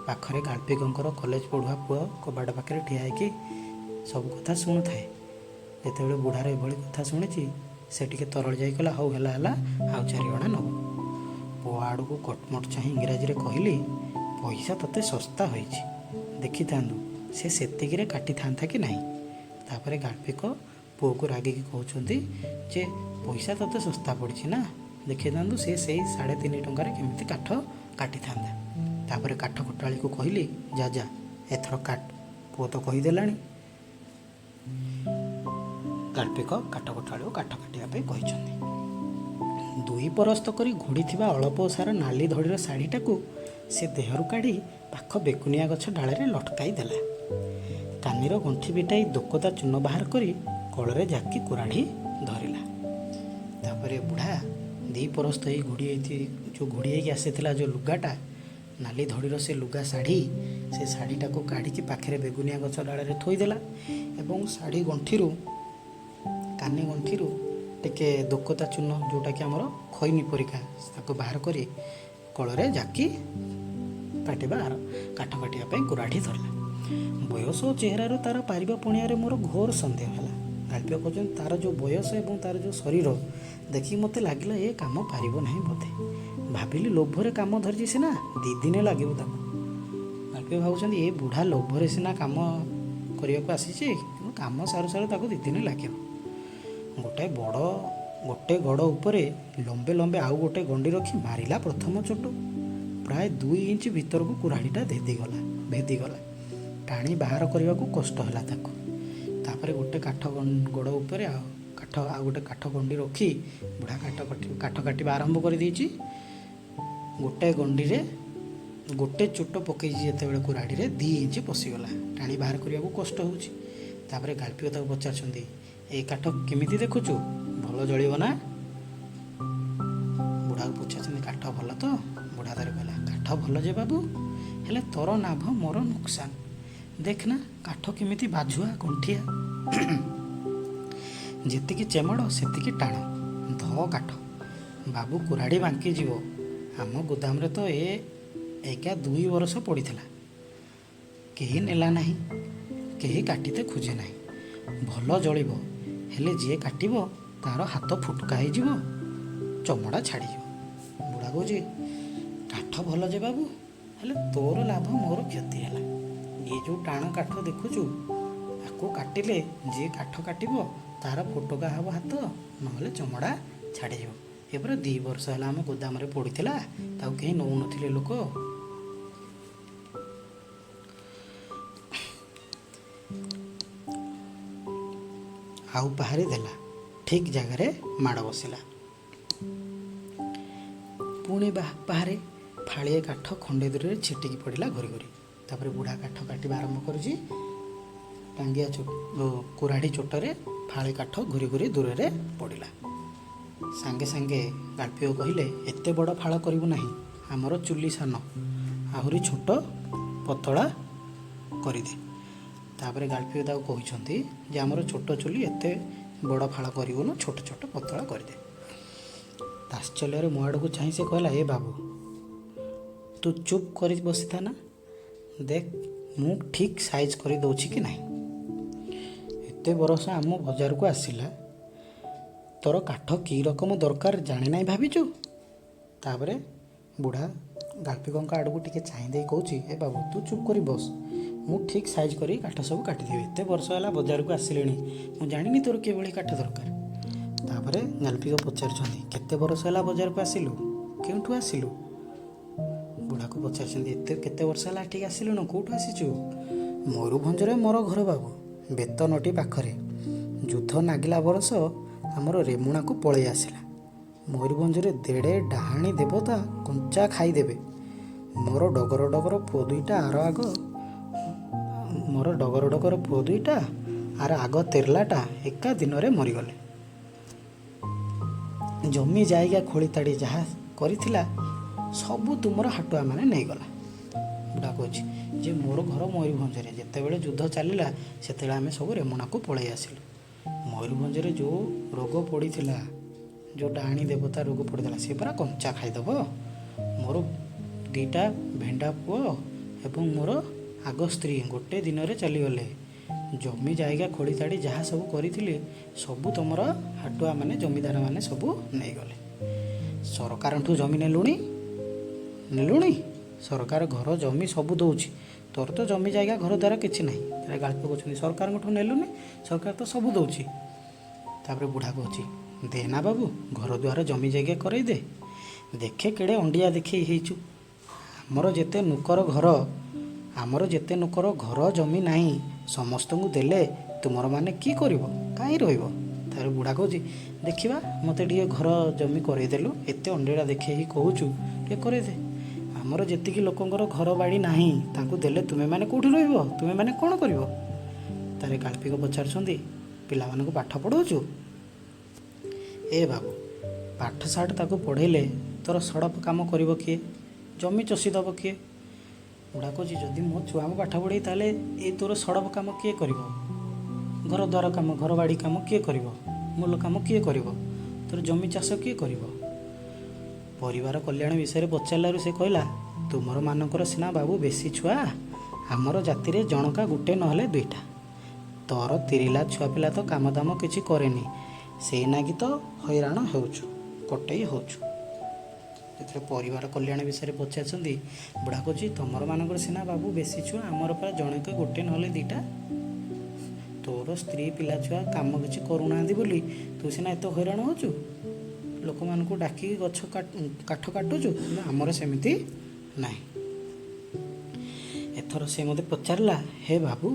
[SPEAKER 1] ପାଖରେ ଗାଳ୍ପିକଙ୍କର କଲେଜ ପଢ଼ୁଆ ପୁଅ କବାଟ ପାଖରେ ଠିଆ ହେଇକି ସବୁ କଥା ଶୁଣୁଥାଏ। ଯେତେବେଳେ ବୁଢ଼ାର ଏଭଳି କଥା ଶୁଣିଛି, ସେ ଟିକେ ତରଳି ଯାଇ କହିଲା ହଉ ହେଲା ହେଲା ଆଉ 4 ଅଣା ନେବ। ପୁଅ ଆଡ଼କୁ କଟମଟ ଚାହିଁ ଇଂରାଜୀରେ କହିଲି ପଇସା ତତେ ଶସ୍ତା ହୋଇଛି, ଦେଖିଥାନ୍ତୁ ସେ ସେତିକିରେ କାଟିଥାନ୍ତା କି ନାହିଁ। ତାପରେ ଗାଳ୍ପିକ ପୁଅକୁ ରାଗିକି କହୁଛନ୍ତି ଯେ ପଇସା ତତେ ଶସ୍ତା ପଡ଼ିଛି ନା, ଦେଖିଥାନ୍ତୁ ସେ ସେଇ 3.5 ଟଙ୍କାରେ କେମିତି କାଠ କାଟିଥାନ୍ତା। ତାପରେ କାଠ କଟାଳିକୁ କହିଲି ଯା ଯା ଏଥର କାଟ, ପୁଅ ତ କହିଦେଲାଣି। ଗାଳ୍ପିକ କାଠ କଟାଳିକୁ କାଠ କାଟିବା ପାଇଁ କହିଛନ୍ତି। 2 ପରସ୍ତ କରି ଘୋଡ଼ିଥିବା ଅଳ୍ପ ଓସାର ନାଲି ଧଡ଼ିର ଶାଢ଼ୀଟାକୁ ସେ ଦେହରୁ କାଢ଼ି ପାଖ ବେଗୁନିଆ ଗଛ ଡାଳରେ ଲଟକାଇ ଦେଲା। କାନିର ଗଣ୍ଠି ବିଟାଇ ଦୋକତା ଚୂନ ବାହାର କରି କଳରେ ଜାକି କୁରାଢ଼ି ଧରିଲା। ତାପରେ ବୁଢ଼ା 2 ପରସ୍ତ ହେଇ ଘୋଡ଼ି ହେଇକି ଆସିଥିଲା ଯେଉଁ ଲୁଗାଟା, ନାଲି ଧଡ଼ିର ସେ ଲୁଗା ଶାଢ଼ୀ, ସେ ଶାଢ଼ୀଟାକୁ କାଢ଼ିକି ପାଖରେ ବେଗୁନିଆ ଗଛ ଡାଳରେ ଥୋଇଦେଲା ଏବଂ ଶାଢ଼ୀ ଗଣ୍ଠିରୁ କାନି ଗଣ୍ଠିରୁ ଟିକେ ଦୋକତା ଚୂନ ଯେଉଁଟାକି ଆମର ଖଇନି ପରିକା ତାକୁ ବାହାର କରି କଳରେ ଜାକି କାଠ କାଟିବା ପାଇଁ କୁରାଢ଼ି ଧରିଲା। ବୟସ ଓ ଚେହେରାରୁ ତା'ର ପାରିବା ପଣିଆରେ ମୋର ଘୋର ସନ୍ଦେହ ହେଲା। ଗାଳ୍ପିକ କହୁଛନ୍ତି ତା'ର ଯେଉଁ ବୟସ ଏବଂ ତା'ର ଯେଉଁ ଶରୀର ଦେଖି ମୋତେ ଲାଗିଲା ଏ କାମ ପାରିବ ନାହିଁ ବୋଧେ। ଭାବିଲି ଲୋଭରେ କାମ ଧରିଛି ସିନା 2 ଦିନ ଲାଗିବ ତାକୁ। ଗାଳ୍ପିକ ଭାବୁଛନ୍ତି ଏ ବୁଢ଼ା ଲୋଭରେ ସିନା କାମ କରିବାକୁ ଆସିଛି, କିନ୍ତୁ କାମ ସାରୁ ସାରୁ ତାକୁ 2 ଦିନ ଲାଗିବ। ଗୋଟେ ଗଡ଼ ଉପରେ ଲମ୍ବେ ଲମ୍ବେ ଆଉ ଗୋଟେ ଗଣ୍ଡି ରଖି ମାରିଲା ପ୍ରଥମ ଚୋଟ। ପ୍ରାୟ 2 ଇଞ୍ଚ ଭିତରକୁ କୁରାଢ଼ିଟା ଭେଦିଗଲା। ଟାଣି ବାହାର କରିବାକୁ କଷ୍ଟ ହେଲା ତାକୁ। ତାପରେ ଗୋଟେ ଗଡ଼ ଉପରେ ଆଉ ଗୋଟେ କାଠ ଗଣ୍ଡି ରଖି ବୁଢ଼ା କାଠ କାଟିବା ଆରମ୍ଭ କରିଦେଇଛି। ଗୋଟେ ଗଣ୍ଡିରେ ଗୋଟେ ଚୋଟ ପକେଇଛି ଯେତେବେଳେ କୁରାଢ଼ିରେ 2 ଇଞ୍ଚ ପଶିଗଲା, ଟାଣି ବାହାର କରିବାକୁ କଷ୍ଟ ହେଉଛି। ତାପରେ ଗାଳ୍ପିକ ତାକୁ ପଚାରୁଛନ୍ତି ଏଇ କାଠ କେମିତି ଦେଖୁଛୁ, ଭଲ ଜଳିବ ନା? ବୁଢ଼ାକୁ ପଚାରୁଛନ୍ତି କାଠ ଭଲ ତ? ବୁଢ଼ା ତାର କହିଲା କାଠ ଭଲ ଯେ ବାବୁ, ହେଲେ ତୋର ଲାଭ ମୋର ନୁକସାନ। ଦେଖନା କାଠ କେମିତି ବାଝୁଆ ଗଣ୍ଠିଆ, ଯେତିକି ଚେମଡ଼ ସେତିକି ଟାଣ ଧ କାଠ। ବାବୁ କୁରାଢ଼ି ବାଙ୍କି ଯିବ। ଆମ ଗୋଦାମରେ ତ ଏଇକା 2 ବର୍ଷ ପଡ଼ିଥିଲା, କେହି ନେଲା ନାହିଁ, କେହି କାଟିତେ ଖୋଜେ ନାହିଁ। ଭଲ ଜଳିବ, ହେଲେ ଯିଏ କାଟିବ ତା'ର ହାତ ଫୁଟକା ହେଇଯିବ, ଚମଡ଼ା ଛାଡ଼ିଯିବ। ବୁଢ଼ା କହୁଛି କାଠ ଭଲ ଯେ ବାବୁ, ହେଲେ ତୋର ଲାଭ ମୋର କ୍ଷତି ହେଲା। ଇଏ ଯେଉଁ ଟାଣ କାଠ ଦେଖୁଛୁ, ଆକୁ କାଟିଲେ ଯିଏ କାଠ କାଟିବ ତା'ର ଫୋଟକା ହେବ ହାତ, ନହେଲେ ଚମଡ଼ା ଛାଡ଼ିଯିବ। ଏ ପୁରା 2 ବର୍ଷ ହେଲା ଆମ ଗୋଦାମରେ ପଡ଼ିଥିଲା, ତାକୁ କେହି ନେଉନଥିଲେ ଲୋକ। ଆଉ ପାହାରି ଦେଲା, ଠିକ୍ ଜାଗାରେ ମାଡ଼ ବସିଲା। ପୁଣି ପାହାରେ ଫାଳିଏ କାଠ ଖଣ୍ଡେ ଦୂରରେ ଛିଟିକି ପଡ଼ିଲା ଘୋରି ଘୋରି। ତାପରେ ବୁଢ଼ା କାଠ କାଟିବା ଆରମ୍ଭ କରୁଛି। ଟାଙ୍ଗିଆ କୁରାଢ଼ି ଚୋଟରେ ଫାଳେ କାଠ ଘୋରି ଘୋରି ଦୂରରେ ପଡ଼ିଲା। ସାଙ୍ଗେ ସାଙ୍ଗେ ଗାଳ୍ପିକ କହିଲେ ଏତେ ବଡ଼ ଫାଳ କରିବୁ ନାହିଁ, ଆମର ଚୁଲି ସାନ, ଆହୁରି ଛୋଟ ପତଳା କରିଦେ। ତାପରେ ଗାଳ୍ପିକ ତାକୁ କହିଛନ୍ତି ଯେ ଆମର ଛୋଟ ଚୁଲି, ଏତେ ବଡ଼ ଫାଳ କରିବୁନୁ, ଛୋଟ ଛୋଟ ପତଳା କରିଦେ। ତାଶ୍ଚଲ୍ୟରେ ମୋ ଆଡ଼କୁ ଚାହିଁ ସେ କହିଲା ଏ ବାବୁ, ତୁ ଚୁପ୍ କରି ବସିଥା ନା, ଦେଖ ମୁଁ ଠିକ୍ ସାଇଜ୍ କରି ଦେଉଛି କି ନାହିଁ। ଏତେ ବରଷ ଆମ ବଜାରକୁ ଆସିଲା, ତୋର କାଠ କି ରକମ ଦରକାର ଜାଣି ନାହିଁ ଭାବିଛୁ। ତାପରେ ବୁଢ଼ା ଗାଳ୍ପିକଙ୍କ ଆଡ଼କୁ ଟିକେ ଚାହିଁ ଦେଇ କହୁଛି ଏ ବାବୁ ତୁ ଚୁପ୍ କରି ବସ, ମୁଁ ଠିକ୍ ସାଇଜ୍ କରି କାଠ ସବୁ କାଟିଦେବି। ଏତେ ବର୍ଷ ହେଲା ବଜାରକୁ ଆସିଲିଣି, ମୁଁ ଜାଣିନି ତୋର କିଭଳି କାଠ ଦରକାର। ତାପରେ ଗାଳ୍ପିକ ପଚାରୁଛନ୍ତି କେତେ ବର୍ଷ ହେଲା ବଜାରକୁ ଆସିଲୁ, କେଉଁଠୁ ଆସିଲୁ? ବୁଢ଼ାକୁ ପଚାରୁଛନ୍ତି କେତେ ବର୍ଷ ହେଲା ଏଠିକି ଆସିଲୁଣୁ, କେଉଁଠୁ ଆସିଛୁ? ମୟୂରଭଞ୍ଜରେ ମୋର ଘର ବାବୁ, ବେତନଟି ପାଖରେ। ଯୁଦ୍ଧ ନାଗିଲା ବର୍ଷ ଆମର ରେମୁଣାକୁ ପଳେଇ ଆସିଲା। ମୟୂରଭଞ୍ଜରେ ଦେଡ଼େ ଡାହାଣୀ ଦେବତା କଞ୍ଚା ଖାଇଦେବେ। ମୋର ଡଗର ଡଗର ପୁଅ ଦୁଇଟା ଆର ଆଗ ତେରଲାଟା ଏକା ଦିନରେ ମରିଗଲେ। ଜମି ଜାଇଗା ଖୋଳିତାଡ଼ି ଯାହା କରିଥିଲା ସବୁ ତୁମର ହାଟୁଆ ମାନେ ନେଇଗଲା। ବୁଢ଼ା କହୁଛି ଯେ ମୋର ଘର ମୟୂରଭଞ୍ଜରେ, ଯେତେବେଳେ ଯୁଦ୍ଧ ଚାଲିଲା ସେତେବେଳେ ଆମେ ସବୁ ରେମୁଣାକୁ ପଳେଇ ଆସିଲୁ। ମୟୂରଭଞ୍ଜରେ ଯେଉଁ ରୋଗ ପଡ଼ିଥିଲା, ଯେଉଁ ଡାହାଣୀ ଦେବତା ରୋଗ ପଡ଼ିଥିଲା, ସେ ପୁରା କଞ୍ଚା ଖାଇଦେବ। ମୋର 2ଟା ଭେଣ୍ଡା ପୁଅ ଏବଂ ମୋର ଆଗ ସ୍ତ୍ରୀ ଗୋଟେ ଦିନରେ ଚାଲିଗଲେ। ଜମି ଜାয়ଗା ଖୋଳି ତାଡ଼ି ଯାହା ସବୁ କରିଥିଲି ସବୁ ତୁମର ହାଟୁଆ ମାନେ ଜମିଦାର ମାନେ ସବୁ ନେଇଗଲେ। ସରକାରଠୁ ଜମି ନେଲୁଣି ସରକାର ଘର ଜମି ସବୁ ଦେଉଛି, ତୋର ତ ଜମି ଜାয়ଗା ଘର ଦ୍ୱାରା କିଛି ନାହିଁ। ତାପରେ ଗାଳ୍ପ କହୁଛନ୍ତି ସରକାରଙ୍କଠୁ ନେଲୁନି, ସରକାର ତ ସବୁ ଦେଉଛି। ତାପରେ ବୁଢ଼ା କହୁଛି ଦେ ନା ବାବୁ, ଘର ଦ୍ୱାର ଜମି ଜାয়ଗା କରେଇ ଦେ। ଦେଖେ କେଡ଼େ ଅଣ୍ଡିଆ ଦେଖେଇ ହେଇଛୁ। ଆମର ଯେତେ ନୁକର ଘର ଜମି ନାହିଁ, ସମସ୍ତଙ୍କୁ ଦେଲେ ତୁମର ମାନେ କି କରିବ, କାହିଁ ରହିବ। ତାପରେ ବୁଢ଼ା କହୁଛି ଦେଖିବା ମୋତେ ଟିକେ ଘର ଜମି କରେଇଦେଲୁ, ଏତେ ଅଣ୍ଡିଆ ଦେଖେଇକି କହୁଛୁ, ଟିକେ କରେଇଦେ। ଆମର ଯେତିକି ଲୋକଙ୍କର ଘର ବାଡ଼ି ନାହିଁ, ତାଙ୍କୁ ଦେଲେ ତୁମେମାନେ କେଉଁଠି ରହିବ, ତୁମେମାନେ କ'ଣ କରିବ। ତାପରେ ଗାଳ୍ପିକ ପଚାରୁଛନ୍ତି ପିଲାମାନଙ୍କୁ ପାଠ ପଢ଼ାଉଛୁ? ଏ ବାବୁ, ପାଠଶାଠ ତାକୁ ପଢ଼େଇଲେ ତୋର ସଡ଼କ କାମ କରିବ କିଏ, ଜମି ଚଷି ଦେବ କିଏ। ବୁଢ଼ା କହୁଛି ଯଦି ମୋ ଛୁଆଙ୍କୁ ପାଠ ପଢ଼େଇ ତାହେଲେ ଏ ତୋର ସଡ଼କ କାମ କିଏ କରିବ, ଘର ଦ୍ୱାର କାମ, ଘର ବାଡ଼ି କାମ କିଏ କରିବ, ମୂଲ କାମ କିଏ କରିବ, ତୋର ଜମି ଚାଷ କିଏ କରିବ। ପରିବାର କଲ୍ୟାଣ ବିଷୟରେ ପଚାରିଲାରୁ ସେ କହିଲା ତୁମର ମାନଙ୍କର ସିନା ବାବୁ ବେଶୀ ଛୁଆ, ଆମର ଜାତିରେ ଜଣକା ଗୋଟେ ନହେଲେ ଦୁଇଟା। ତୋର ତିରିଲା ଛୁଆ ପିଲା ତ କାମ ଦାମ କିଛି କରେନି, ସେଇ ନାଗି ତ ହଇରାଣ ହେଉଛୁ, କଟେଇ ହେଉଛୁ। ଯେତେବେଳେ ପରିବାର କଲ୍ୟାଣ ବିଷୟରେ ପଚାରିଛନ୍ତି, ବୁଢ଼ା କହୁଛି ତମର ମାନଙ୍କର ସିନା ବାବୁ ବେଶୀ ଛୁଆ, ଆମର ପୁରା ଜଣକେ ଗୋଟେ ନହେଲେ ଦୁଇଟା। ତୋର ସ୍ତ୍ରୀ ପିଲା ଛୁଆ କାମ କିଛି କରୁନାହାନ୍ତି ବୋଲି ତୁ ସିନା ଏତେ ହଇରାଣ ହେଉଛୁ, ଲୋକମାନଙ୍କୁ ଡାକିକି କାଠ କାଟୁଛୁ, କିନ୍ତୁ ଆମର ସେମିତି ନାହିଁ। ଏଥର ସେ ମୋତେ ପଚାରିଲା ହେ ବାବୁ,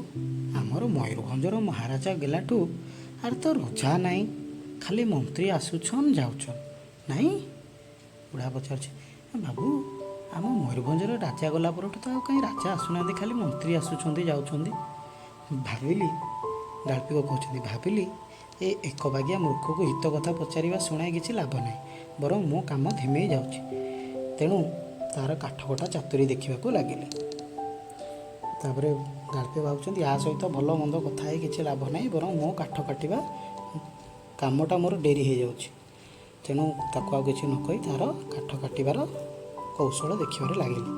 [SPEAKER 1] ଆମର ମୟୂରଭଞ୍ଜର ମହାରାଜା ଗେଲାଠୁ ଆରେ ତ ରଜା ନାହିଁ, ଖାଲି ମନ୍ତ୍ରୀ ଆସୁଛନ୍ ଯାଉଛନ୍ ନାହିଁ। ବୁଢ଼ା ପଚାରୁଛି ବାବୁ, ଆମ ମୟୂରଭଞ୍ଜର ରାଜା ଗଲା ପରଠୁ ତ ଆଉ କାହିଁ ରାଜା ଆସୁନାହାନ୍ତି, ଖାଲି ମନ୍ତ୍ରୀ ଆସୁଛନ୍ତି ଯାଉଛନ୍ତି। ଗାଳ୍ପିକ କହୁଛନ୍ତି ଭାବିଲି ଏ ଏକବାଗିଆ ମୂର୍ଖକୁ ହିତ କଥା ପଚାରିବା ଶୁଣାଇ କିଛି ଲାଭ ନାହିଁ, ବରଂ ମୋ କାମ ଧିମେଇ ଯାଉଛି। ତେଣୁ ତାର କାଠକଟା ଚାତୁରୀ ଦେଖିବାକୁ ଲାଗିଲେ। ତାପରେ ଗାଳ୍ପିକ ଭାବୁଛନ୍ତି ୟା ସହିତ ଭଲ ମନ୍ଦ କଥା ହେଇ କିଛି ଲାଭ ନାହିଁ, ବରଂ ମୋ କାଠ କାଟିବା କାମଟା ମୋର ଡେରି ହେଇଯାଉଛି। ତେଣୁ ତାକୁ ଆଉ କିଛି ନ କହି ତାର କାଠ କାଟିବାର କୌଶଳ ଦେଖିବାରେ ଲାଗିଲେ।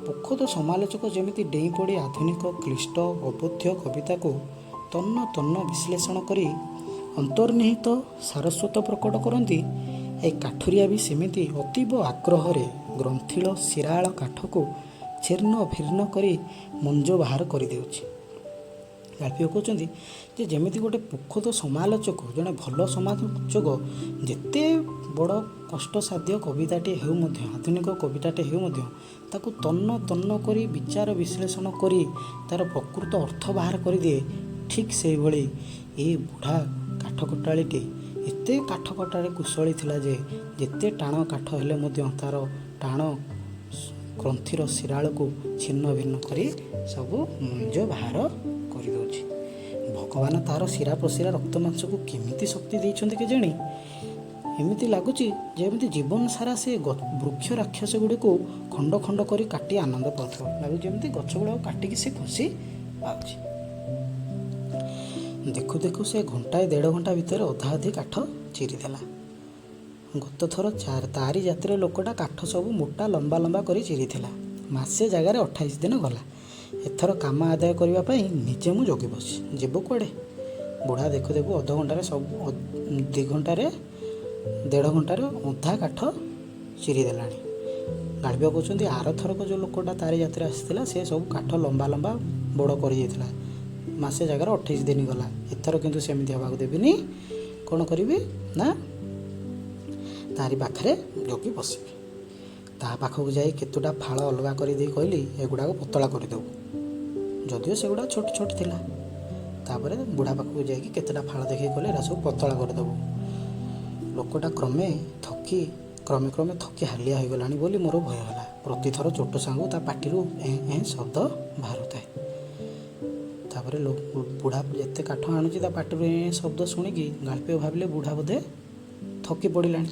[SPEAKER 1] ପୋଖତ ସମାଲୋଚକ ଯେମିତି ଡେଇଁ ପଡ଼ି ଆଧୁନିକ କ୍ଲିଷ୍ଟ ଅବୋଧ୍ୟ କବିତାକୁ ତନ୍ନ ତନ୍ନ ବିଶ୍ଳେଷଣ କରି ଅନ୍ତର୍ନିହିତ ସାରସ୍ୱତ ପ୍ରକଟ କରନ୍ତି, ଏ କାଠୁରିଆ ବି ସେମିତି ଅତୀବ ଆଗ୍ରହରେ ଗ୍ରନ୍ଥିଳ ଶିରାଳ କାଠକୁ ଛିନ୍ନ ଭିନ୍ନ କରି ମଞ୍ଜ ବାହାର କରିଦେଉଛି। ଗାଳ୍ପିକ କହୁଛନ୍ତି ଯେ ଯେମିତି ଗୋଟେ ପୋଖତ ସମାଲୋଚକ, ଜଣେ ଭଲ ସମାଲୋଚକ ଯେତେ ବଡ଼ କଷ୍ଟସାଧ୍ୟ କବିତାଟିଏ ହେଉ ମଧ୍ୟ, ଆଧୁନିକ କବିତାଟେ ହେଉ ମଧ୍ୟ, ତାକୁ ତନ୍ନ ତନ୍ନ କରି ବିଚାର ବିଶ୍ଳେଷଣ କରି ତାର ପ୍ରକୃତ ଅର୍ଥ ବାହାର କରିଦିଏ, ଠିକ୍ ସେଇଭଳି ଏ ବୁଢ଼ା କାଠ କଟାଳିଟି ଏତେ କାଠ କଟାରେ କୁଶଳୀ ଥିଲା ଯେ ଯେତେ ଟାଣ କାଠ ହେଲେ ମଧ୍ୟ ତାର ଟାଣ ଗ୍ରନ୍ଥିର ଶିରାଳକୁ ଛିନ୍ନ ଭିନ୍ନ କରି ସବୁ ମଞ୍ଜ ବାହାର କରିଦେଉଛି। ଭଗବାନ ତାର ଶିରା ପ୍ରଶିରା ରକ୍ତ ମାଂସକୁ କେମିତି ଶକ୍ତି ଦେଇଛନ୍ତି କେଜାଣି, ଏମିତି ଲାଗୁଛି ଯେମିତି ଜୀବନ ସାରା ସେ ବୃକ୍ଷ ରାକ୍ଷସ ଗୁଡ଼ିକୁ ଖଣ୍ଡ ଖଣ୍ଡ କରି କାଟି ଆନନ୍ଦ ପାଉଥିବ। ଲାଗୁଛି ଯେମିତି ଗଛ ଗୁଡ଼ାକୁ କାଟିକି ସେ ଖୁସି ପାଉଛି। ଦେଖୁ ଦେଖୁ ସେ ଘଣ୍ଟାଏ ଦେଢ଼ ଘଣ୍ଟା ଭିତରେ ଅଧା ଅଧି କାଠ ଚିରିଦେଲା। ଗତ ଥର ତାରି ଜାତିର ଲୋକଟା କାଠ ସବୁ ମୋଟା ଲମ୍ବା ଲମ୍ବା କରି ଚିରିଥିଲା। ମାସେ ଜାଗାରେ 28 ଦିନ ଗଲା। ଏଥର କାମ ଆଦାୟ କରିବା ପାଇଁ ନିଜେ ମୁଁ ଜଗି ବସିଛି, ଯିବ କୁଆଡ଼େ। ବୁଢ଼ା ଦେଖୁ ଦେଖୁ ଅଧଘଣ୍ଟାରେ ସବୁ 2 ଘଣ୍ଟାରେ 1.5 ଘଣ୍ଟାରେ ଅଧା କାଠ ଚିରି ଦେଲାଣି। ଗାଳ୍ପିକ କହୁଛନ୍ତି ଆରଥରକ ଯେଉଁ ଲୋକଟା ତାରି ଜାତିରେ ଆସିଥିଲା ସେ ସବୁ କାଠ ଲମ୍ବା ଲମ୍ବା ବଡ଼ କରିଯାଇଥିଲା, ମାସେ ଜାଗାରେ 28 ଦିନ ଗଲା। ଏଥର କିନ୍ତୁ ସେମିତି ହେବାକୁ ଦେବିନି। କ'ଣ କରିବି ନା ତାରି ପାଖରେ ଜଗି ବସିବି। ତା ପାଖକୁ ଯାଇ କେତୋଟା ଫାଳ ଅଲଗା କରିଦେଇ କହିଲି ଏଗୁଡ଼ାକ ପତଳା କରିଦେବୁ, ଯଦିଓ ସେଗୁଡ଼ା ଛୋଟ ଛୋଟ ଥିଲା। ତାପରେ ବୁଢ଼ା ପାଖକୁ ଯାଇକି କେତେଟା ଫାଳ ଦେଖିକି କହିଲେ ଏରା ସବୁ ପତଳା କରିଦେବୁ। ଲୋକଟା କ୍ରମେ ଥକି ହାଲିଆ ହୋଇଗଲାଣି ବୋଲି ମୋର ଭୟ ହେଲା। ପ୍ରତିଥର ଚୋଟ ସାଙ୍ଗୁ ତା ପାଟିରୁ ଏଁ ଶବ୍ଦ ବାହାରୁଥାଏ। ତାପରେ ବୁଢ଼ା ଯେତେ କାଠ ଆଣୁଛି ତା ପାଟିରୁ ଏଁ ଶବ୍ଦ ଶୁଣିକି ଗାଳ୍ପିକ ଭାବିଲେ ବୁଢ଼ା ବୋଧେ ଥକି ପଡ଼ିଲାଣି।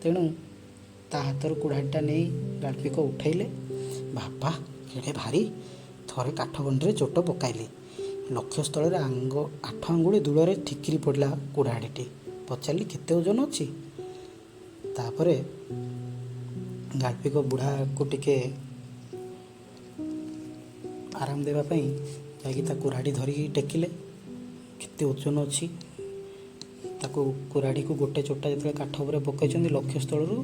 [SPEAKER 1] ତେଣୁ ତା ହାତରୁ କୁଢ଼ାଡ଼ିଟା ନେଇ ଗାଳ୍ପିକ ଉଠାଇଲେ। ବାବା କେଡ଼େ ଭାରି! ଥରେ କାଠ ଗଣ୍ଡିରେ ଚୋଟ ପକାଇଲି, ଲକ୍ଷ୍ୟସ୍ଥଳରେ 8 ଆଙ୍ଗୁଳି ଦୂରରେ ଠିକିରି ପଡ଼ିଲା କୁଢ଼ାଡ଼ିଟି। ପଚାରିଲି କେତେ ଓଜନ ଅଛି? ତାପରେ ଗାଳ୍ପିକ ବୁଢ଼ାକୁ ଟିକେ ଆରାମ ଦେବା ପାଇଁ ଯାଇକି ତା କୁରାଢ଼ୀ ଧରିକି ଟେକିଲେ କେତେ ଓଜନ ଅଛି। ତାକୁ କୁରାଢ଼ୀକୁ ଗୋଟେ ଚୋଟା ଯେତେବେଳେ କାଠ ଉପରେ ପକାଇଛନ୍ତି ଲକ୍ଷ୍ୟସ୍ଥଳରୁ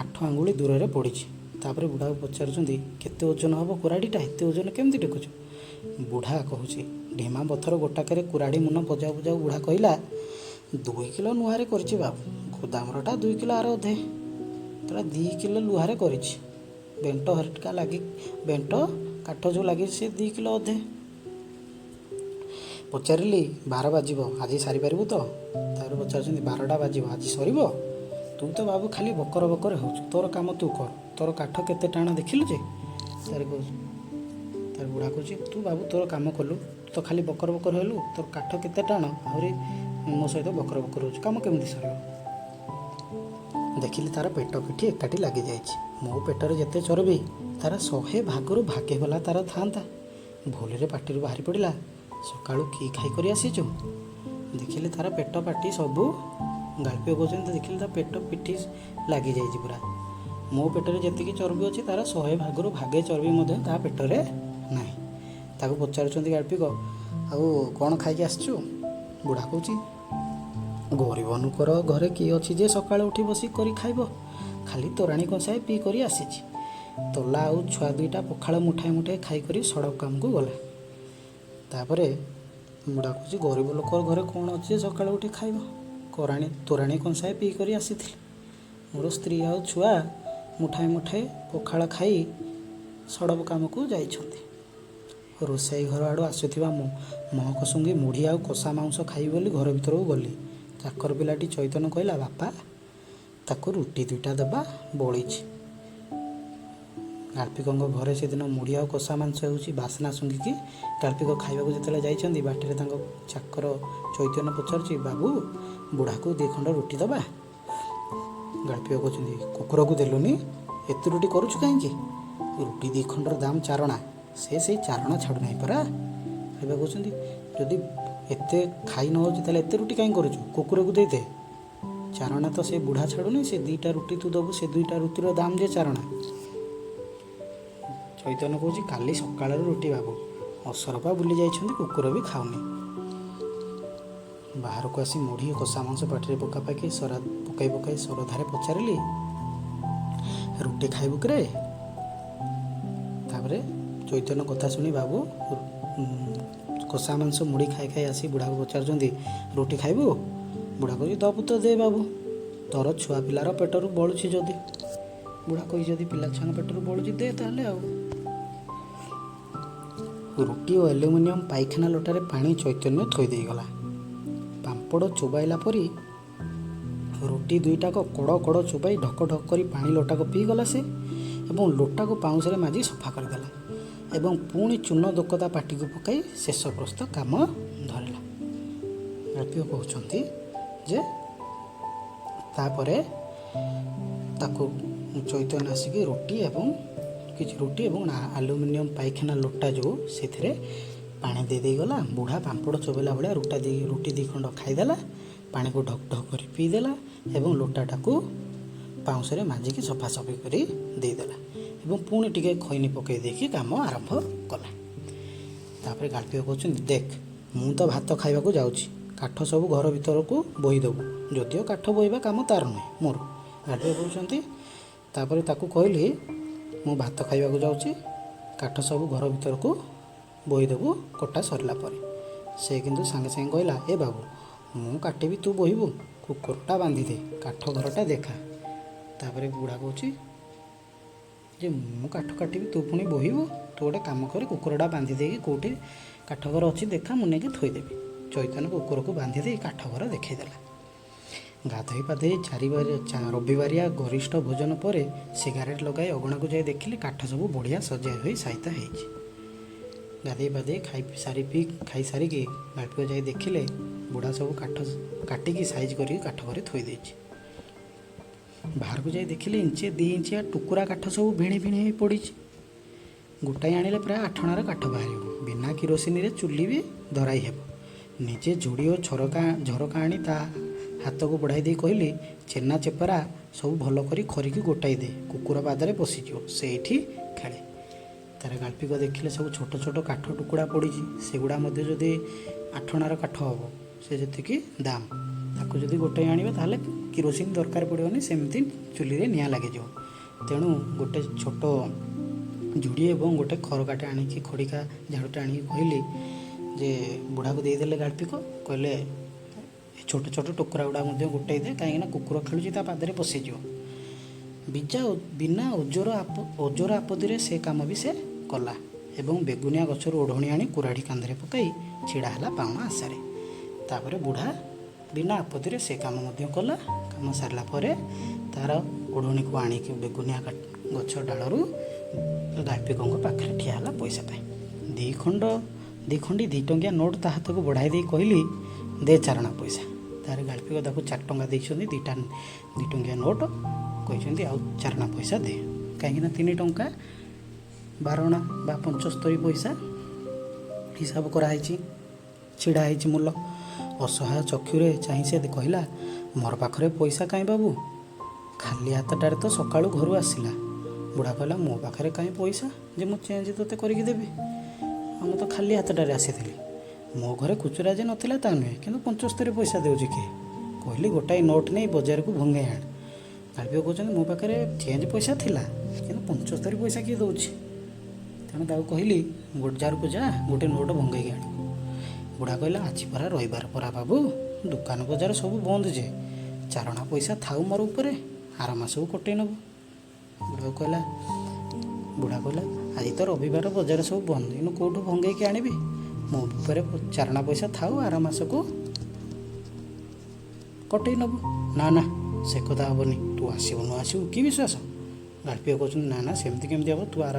[SPEAKER 1] 8 ଆଙ୍ଗୁଳି ଦୂରରେ ପଡ଼ିଛି। ତାପରେ ବୁଢ଼ାକୁ ପଚାରୁଛନ୍ତି କେତେ ଓଜନ ହେବ କୁରାଢ଼ୀଟା, ଏତେ ଓଜନ କେମିତି ଟେକୁଛୁ? ବୁଢ଼ା କହୁଛି ଢିମା ପଥର ଗୋଟାକରେ କୁରାଢ଼ୀ ମୁନ ବଜାଉ ବଜାଉ ବୁଢ଼ା କହିଲା 2 କିଲୋ ଲୁହାରେ କରିଛି ବାବୁ, ଗୋଦାମରଟା 2 କିଲୋ ଆର ଅଧେ, ତାର 2 କିଲୋ ଲୁହାରେ କରିଛି। ବେଣ୍ଟ ହରିକା ଲାଗି ବେଣ୍ଟ କାଠ ଯେଉଁ ଲାଗିଛି ସେ 2 କିଲୋ ଅଧେ। ପଚାରିଲି 12 ବାଜିବ ଆଜି ସାରିପାରିବୁ ତ? ତାପରେ ପଚାରୁଛନ୍ତି 12ଟା ବାଜିବ ଆଜି ସରିବ? ତୁ ତ ବାବୁ ଖାଲି ବକର ବକର ହେଉଛୁ, ତୋର କାମ ତୁ କର, ତୋର କାଠ କେତେ ଟାଣ ଦେଖିଲୁ ଯେ? ତାର ବୁଢ଼ା କହୁଛି ତୁ ବାବୁ ତୋର କାମ କଲୁ, ତୁ ତ ଖାଲି ବକର ବକର ହେଲୁ, ତୋର କାଠ କେତେ ଟାଣ, ଆହୁରି ମୋ ସହିତ ବକର ବକର ହେଉଛୁ, କାମ କେମିତି ସରିବ? ଦେଖିଲି ତାର ପେଟ ପିଠି ଏକାଠି ଲାଗିଯାଇଛି। ମୋ ପେଟରେ ଯେତେ ଚର୍ବି ତାର 100 ଭାଗରୁ ଭାଗେ ଗଲା ତାର ଥାନ୍ତା। ଭୁଲରେ ପାଟିରୁ ବାହାରି ପଡ଼ିଲା ସକାଳୁ କି ଖାଇ କରି ଆସିଛୁ? ଦେଖିଲି ତାର ପେଟ ପାଟି ସବୁ ଗାଳ୍ପିକ କହୁଛନ୍ତି, ଦେଖିଲି ତା ପେଟ ପିଠି ଲାଗିଯାଇଛି ପୁରା। ମୋ ପେଟରେ ଯେତିକି ଚର୍ବି ଅଛି ତାର 100 ଭାଗରୁ ଭାଗେ ଚର୍ବି ମଧ୍ୟ ତା ପେଟରେ ନାହିଁ। ତାକୁ ପଚାରୁଛନ୍ତି ଗାଳ୍ପିକ ଆଉ କ'ଣ ଖାଇକି ଆସିଛୁ? ବୁଢ଼ା କହୁଛି ଗରିବ ଲୋକର ଘରେ କିଏ ଅଛି ଯେ ସକାଳୁ ଉଠି ବସି କରି ଖାଇବ, ଖାଲି ତୋରାଣୀ କଂସାଏ ପିଇ କରି ଆସିଛି। ତୋଲା ଆଉ ଛୁଆ 2ଟା ପଖାଳ ମୁଠାଏ ମୁଠାଏ ଖାଇକରି ସଡ଼କ କାମକୁ ଗଲା। ତାପରେ ବୁଢ଼ା କହୁଛି ଗରିବ ଲୋକର ଘରେ କ'ଣ ଅଛି ଯେ ସକାଳୁ ଉଠି ଖାଇବ, ତୋରାଣୀ କଂସାଏ ପିଇ କରି ଆସିଥିଲି। ମୋର ସ୍ତ୍ରୀ ଆଉ ଛୁଆ ମୁଠାଏ ମୁଠାଏ ପଖାଳ ଖାଇ ସଡ଼କ କାମକୁ ଯାଇଛନ୍ତି। ରୋଷେଇ ଘର ଆଡ଼ୁ ଆସୁଥିବା ମହକ ଶୁଙ୍ଗି ମୁଢ଼ି ଆଉ କଷା ମାଉଁସ ଖାଇବି ବୋଲି ଘର ଭିତରକୁ ଗଲି। ଚାକର ପିଲାଟି ଚୈତନ୍ୟ କହିଲା ବାପା ତାକୁ ରୁଟି 2ଟା ଦେବା ବଳିଛି। ଗାଳ୍ପିକଙ୍କ ଘରେ ସେଦିନ ମୁଢ଼ି ଆଉ କଷା ମାଂସ ହେଉଛି ବାସ୍ନା ଶୁଙ୍ଘିକି ଗାଳ୍ପିକ ଖାଇବାକୁ ଯେତେବେଳେ ଯାଇଛନ୍ତି ବାଟିରେ ତାଙ୍କ ଚାକର ଚୈତନ୍ୟ ପଚାରୁଛି ବାବୁ ବୁଢ଼ାକୁ 2 ଖଣ୍ଡ ରୁଟି ଦେବା? ଗାଳ୍ପିକ କହୁଛନ୍ତି କୁକୁରକୁ ଦେଲୁନି, ଏତେ ରୁଟି କରୁଛୁ କାହିଁକି? ରୁଟି 2 ଖଣ୍ଡର ଦାମ 4 ଅଣା, ସେ ସେଇ 4 ଅଣା ଛାଡ଼ୁନାହିଁ ପରା। ଏବେ କହୁଛନ୍ତି ଯଦି ଏତେ ଖାଇ ନ ହେଉଛି ତାହେଲେ ଏତେ ରୁଟି କାହିଁକି କରୁଛୁ, କୁକୁରକୁ ଦେଇଦେ। 4 ଅଣା ତ ସେ ବୁଢ଼ା ଛାଡ଼ୁନି, ସେ 2ଟା ରୁଟି ତୁ ଦେବୁ, ସେ 2ଟା ରୁଟିର ଦାମ ଯେ 4 ଅଣା। ଚୈତନ୍ୟ କହୁଛି କାଲି ସକାଳର ରୁଟି ବାବୁ, ଅସରପା ବୁଲି ଯାଇଛନ୍ତି, କୁକୁର ବି ଖାଉନି। ବାହାରକୁ ଆସି ମୁଢ଼ି କଷା ମାଂସ ପାଟିରେ ପକାଇ ସରଧାରେ ପଚାରିଲି ରୁଟି ଖାଇବୁ କିରେ? ତାପରେ ଚୈତନ୍ୟ କଥା ଶୁଣି ବାବୁ କଷା ମାଂସ ମୁଢ଼ି ଖାଇ ଖାଇ ଆସି ବୁଢ଼ାକୁ ପଚାରୁଛନ୍ତି ରୁଟି ଖାଇବୁ? ବୁଢ଼ା କହୁଛି ଦବୁ ତ ଦେ ବାବୁ, ତୋର ଛୁଆ ପିଲାର ପେଟରୁ ବଳୁଛି ଯଦି। ବୁଢ଼ା କହୁଛି ଯଦି ପିଲା ଛୁଆଙ୍କ ପେଟରୁ ବଳୁଛି ଦେ ତାହେଲେ ଆଉ। ରୁଟି ଓ ଆଲୁମିନିୟମ ପାଇଖାନା ଲୋଟାରେ ପାଣି ଚୈତନ୍ୟ ଥୋଇ ଦେଇଗଲା। ପାମ୍ପଡ଼ ଚୋବାଇଲା ପରି ରୁଟି 2ଟାକ କଡ଼ କଡ଼ ଚୋବାଇ ଢକ ଢକ କରି ପାଣି ଲୋଟାକୁ ପିଇଗଲା ସେ, ଏବଂ ଲୋଟାକୁ ପାଉଁଶରେ ମାଜି ସଫା କରିଦେଲା ଏବଂ ପୁଣି ଚୂନ ଦୋକତା ପାଟିକୁ ପକାଇ ଶେଷ ପ୍ରସ୍ତ କାମ ଧରିଲା। ଗାଳ୍ପିକ କହୁଛନ୍ତି ଯେ ତାପରେ ତାକୁ ଚୈତନ୍ୟ ଆସିକି ରୁଟି ଏବଂ ଆଲୁମିନିୟମ ପାଇଖାନା ଲୋଟା ଯେଉଁ ସେଥିରେ ପାଣି ଦେଇଗଲା। ବୁଢ଼ା ପାମ୍ପଡ଼ ଚୋବେଇଲା ଭଳିଆ ରୁଟି 2 ଖଣ୍ଡ ଖାଇଦେଲା, ପାଣିକୁ ଢକ ଢକ କରି ପିଇଦେଲା ଏବଂ ଲୋଟାଟାକୁ ପାଉଁଶରେ ମାଜିକି ସଫାସଫି କରି ଦେଇଦେଲା ଏବଂ ପୁଣି ଟିକେ ଖଇନି ପକାଇ ଦେଇକି କାମ ଆରମ୍ଭ କଲା। ତାପରେ ଗାଳ୍ପିକ କହୁଛନ୍ତି ଦେଖ ମୁଁ ତ ଭାତ ଖାଇବାକୁ ଯାଉଛି, କାଠ ସବୁ ଘର ଭିତରକୁ ବୋହିଦେବୁ, ଯଦିଓ କାଠ ବୋହିବା କାମ ତାର ନୁହେଁ ମୋର। ଗାଳ୍ପିକ କହୁଛନ୍ତି ତାପରେ ତାକୁ କହିଲି ମୁଁ ଭାତ ଖାଇବାକୁ ଯାଉଛି, କାଠ ସବୁ ଘର ଭିତରକୁ ବୋହିଦେବୁ କଟା ସରିଲା ପରେ। ସେ କିନ୍ତୁ ସାଙ୍ଗେ ସାଙ୍ଗେ କହିଲା ଏ ବାବୁ ମୁଁ କାଟିବି ତୁ ବୋହିବୁ, କୁକୁରଟା ବାନ୍ଧିଦେ, କାଠ ଘରଟା ଦେଖା। ତାପରେ ବୁଢ଼ା କହୁଛି ଯେ ମୁଁ କାଠ କାଟିବି ତୁ ପୁଣି ବୋହିବୁ, ତୁ ଗୋଟେ କାମ କରେ କୁକୁରଟା ବାନ୍ଧି ଦେଇକି କେଉଁଠି କାଠ ଘର ଅଛି ଦେଖା, ମୁଁ ନେଇକି ଥୋଇଦେବି। ଚୈତନ୍ୟ କୁକୁରକୁ ବାନ୍ଧି ଦେଇ କାଠ ଘର ଦେଖାଇଦେଲା। ଗାଧୋଇ ପାଧୋଇ ରବିବାରିଆ ଗରିଷ୍ଠ ଭୋଜନ ପରେ ସିଗାରେଟ୍ ଲଗାଇ ଅଗଣାକୁ ଯାଇ ଦେଖିଲି କାଠ ସବୁ ବଢ଼ିଆ ସଜା ହୋଇ ସାଇତା ହେଇଛି। ଗାଧୋଇ ପାଧୋଇ ଖାଇସାରିକି ଗାଳ୍ପିକ ଯାଇ ଦେଖିଲେ ବୁଢ଼ା ସବୁ କାଠ କାଟିକି ସାଇଜ୍ କରିକି କାଠ ଘରେ ଥୋଇ ଦେଇଛି। ବାହାରକୁ ଯାଇ ଦେଖିଲେ 1-2 ଇଞ୍ଚିଆ ଟୁକୁରା କାଠ ସବୁ ଭିଣି ଭିଣି ହୋଇ ପଡ଼ିଛି। ଗୋଟାଏ ଆଣିଲେ ପ୍ରାୟ 8 ଅଣାର କାଠ ବାହାରିବ, ବିନା କିରୋସିନିରେ ଚୁଲି ବି ଧରାଇ ହେବ। ନିଜେ ଝୁଡ଼ି ଓ ଝରକା ଆଣି ତା ହାତକୁ ବଢ଼ାଇ ଦେଇ କହିଲି ଚେନା ଚେପରା ସବୁ ଭଲ କରି ଖରିକି ଗୋଟାଇ ଦେ, କୁକୁର ପାଦରେ ପଶିଯିବ, ସେଇଠି ଖେଳେ। ତାର ଗାଳ୍ପିକ ଦେଖିଲେ ସବୁ ଛୋଟ ଛୋଟ କାଠ ଟୁକୁଡ଼ା ପଡ଼ିଛି, ସେଗୁଡ଼ା ମଧ୍ୟ ଯଦି ଆଠଣାର କାଠ ହେବ ସେ ଯେତିକି ଦାମ୍, ତାକୁ ଯଦି ଗୋଟେ ଆଣିବେ ତାହେଲେ କିରୋସିନ ଦରକାର ପଡ଼ିବନି, ସେମିତି ଚୁଲିରେ ନିଆଁ ଲାଗିଯିବ। ତେଣୁ ଗୋଟେ ଛୋଟ ଝୁଡ଼ି ଏବଂ ଗୋଟେ ଖରକାଟେ ଆଣିକି ଖଡ଼ିକା ଝାଡ଼ୁଟେ ଆଣିକି କହିଲି ଯେ ବୁଢ଼ାକୁ ଦେଇଦେଲେ ଗାଳ୍ପିକ, କହିଲେ ଛୋଟ ଛୋଟ ଟୁକୁରା ଗୁଡ଼ା ମଧ୍ୟ ଗୋଟେଇ ଦେ, କାହିଁକିନା କୁକୁର ଖେଳୁଛି ତା ପାଦରେ ପଶିଯିବ। ବିନା ଓଜର ଆପତ୍ତିରେ ସେ କାମ ବି ସେ କଲା ଏବଂ ବେଗୁନିଆ ଗଛରୁ ଓଢ଼ଣି ଆଣି କୁରାଢ଼ୀ କାନ୍ଧରେ ପକାଇ ଛିଡ଼ା ହେଲା ପାଉଣା ଆଶାରେ। ତାପରେ ବୁଢ଼ା ବିନା ଆପତ୍ତିରେ ସେ କାମ ମଧ୍ୟ କଲା। କାମ ସାରିଲା ପରେ ତାର ଓଢ଼ଣିକୁ ଆଣିକି ବେଗୁନିଆ ଗଛ ଡାଳରୁ ଗାଳ୍ପିକଙ୍କ ପାଖରେ ଠିଆ ହେଲା ପଇସା ପାଇଁ। ଦି ଖଣ୍ଡି 2 ଟଙ୍କିଆ ନୋଟ୍ ତା ହାତକୁ ବଢ଼ାଇ ଦେଇ କହିଲି, ଦେ ଚାରଣା ପଇସା। ତାର ଗାଳ୍ପିକ ତାକୁ 4 ଟଙ୍କା ଦେଇଛନ୍ତି, 2 ଟଙ୍କିଆ ନୋଟ୍ କହିଛନ୍ତି, ଆଉ ଚାରଣା ପଇସା ଦେ। କାହିଁକିନା 3 ଟଙ୍କା 12 ଅଣା ବା 75 ପଇସା ହିସାବ କରାହେଇଛି, ଛିଡ଼ା ହେଇଛି ମୂଲ। ଅସହାୟ ଚକ୍ଷୁରେ ଚାହିଁ ସେ କହିଲା, ମୋର ପାଖରେ ପଇସା କାହିଁ ବାବୁ? ଖାଲି ହାତଟାରେ ତ ସକାଳୁ ଘରୁ ଆସିଲା। ବୁଢ଼ା କହିଲା, ମୋ ପାଖରେ କାହିଁ ପଇସା ଯେ ମୁଁ ଚେଞ୍ଜ ତୋତେ କରିକି ଦେବି? ମୁଁ ତ ଖାଲି ହାତଟାରେ ଆସିଥିଲି। ମୋ ଘରେ ଖୁଚୁରା ଯେ ନଥିଲା ତା ନୁହେଁ, କିନ୍ତୁ 75 ପଇସା ଦେଉଛି କିଏ? କହିଲି, ଗୋଟାଏ ନୋଟ୍ ନେଇ ବଜାରକୁ ଭଙ୍ଗେଇ ଆଣ। ଗାଳ୍ପିକ କହୁଛନ୍ତି, ମୋ ପାଖରେ ଚେଞ୍ଜ ପଇସା ଥିଲା, କିନ୍ତୁ 75 ପଇସା କିଏ ଦେଉଛି? ତେଣୁ ତାକୁ କହିଲି, ବଜାରକୁ ଯା, ଗୋଟେ ନୋଟ୍ ଭଙ୍ଗେଇକି ଆଣିବୁ। ବୁଢ଼ା କହିଲା, ଆଜି ପରା ରବିବାର ପରା ବାବୁ, ଦୋକାନ ବଜାର ସବୁ ବନ୍ଦ ଯେ, ଚାରଣା ପଇସା ଥାଉ ମୋର ଉପରେ, ଆର ମାସକୁ କଟେଇ ନେବୁ। ବୁଢ଼ା କହିଲା, ଆଜି ତ ରବିବାର ବଜାର ସବୁ ବନ୍ଦ, ଏଇନୁ କେଉଁଠୁ ଭଙ୍ଗେଇକି ଆଣିବି? ମୋ ଉପରେ ଚାରଣା ପଇସା ଥାଉ, ଆର ମାସକୁ କଟେଇ ନେବୁ। ନା ନା, ସେ କଥା ହେବନି, ତୁ ଆସିବୁ ନ ଆସିବୁ କି ବିଶ୍ୱାସ? ଗାଳ୍ପିକ କହୁଛନ୍ତି, ନା ନା, ସେମିତି କେମିତି ହେବ? ତୁ ଆର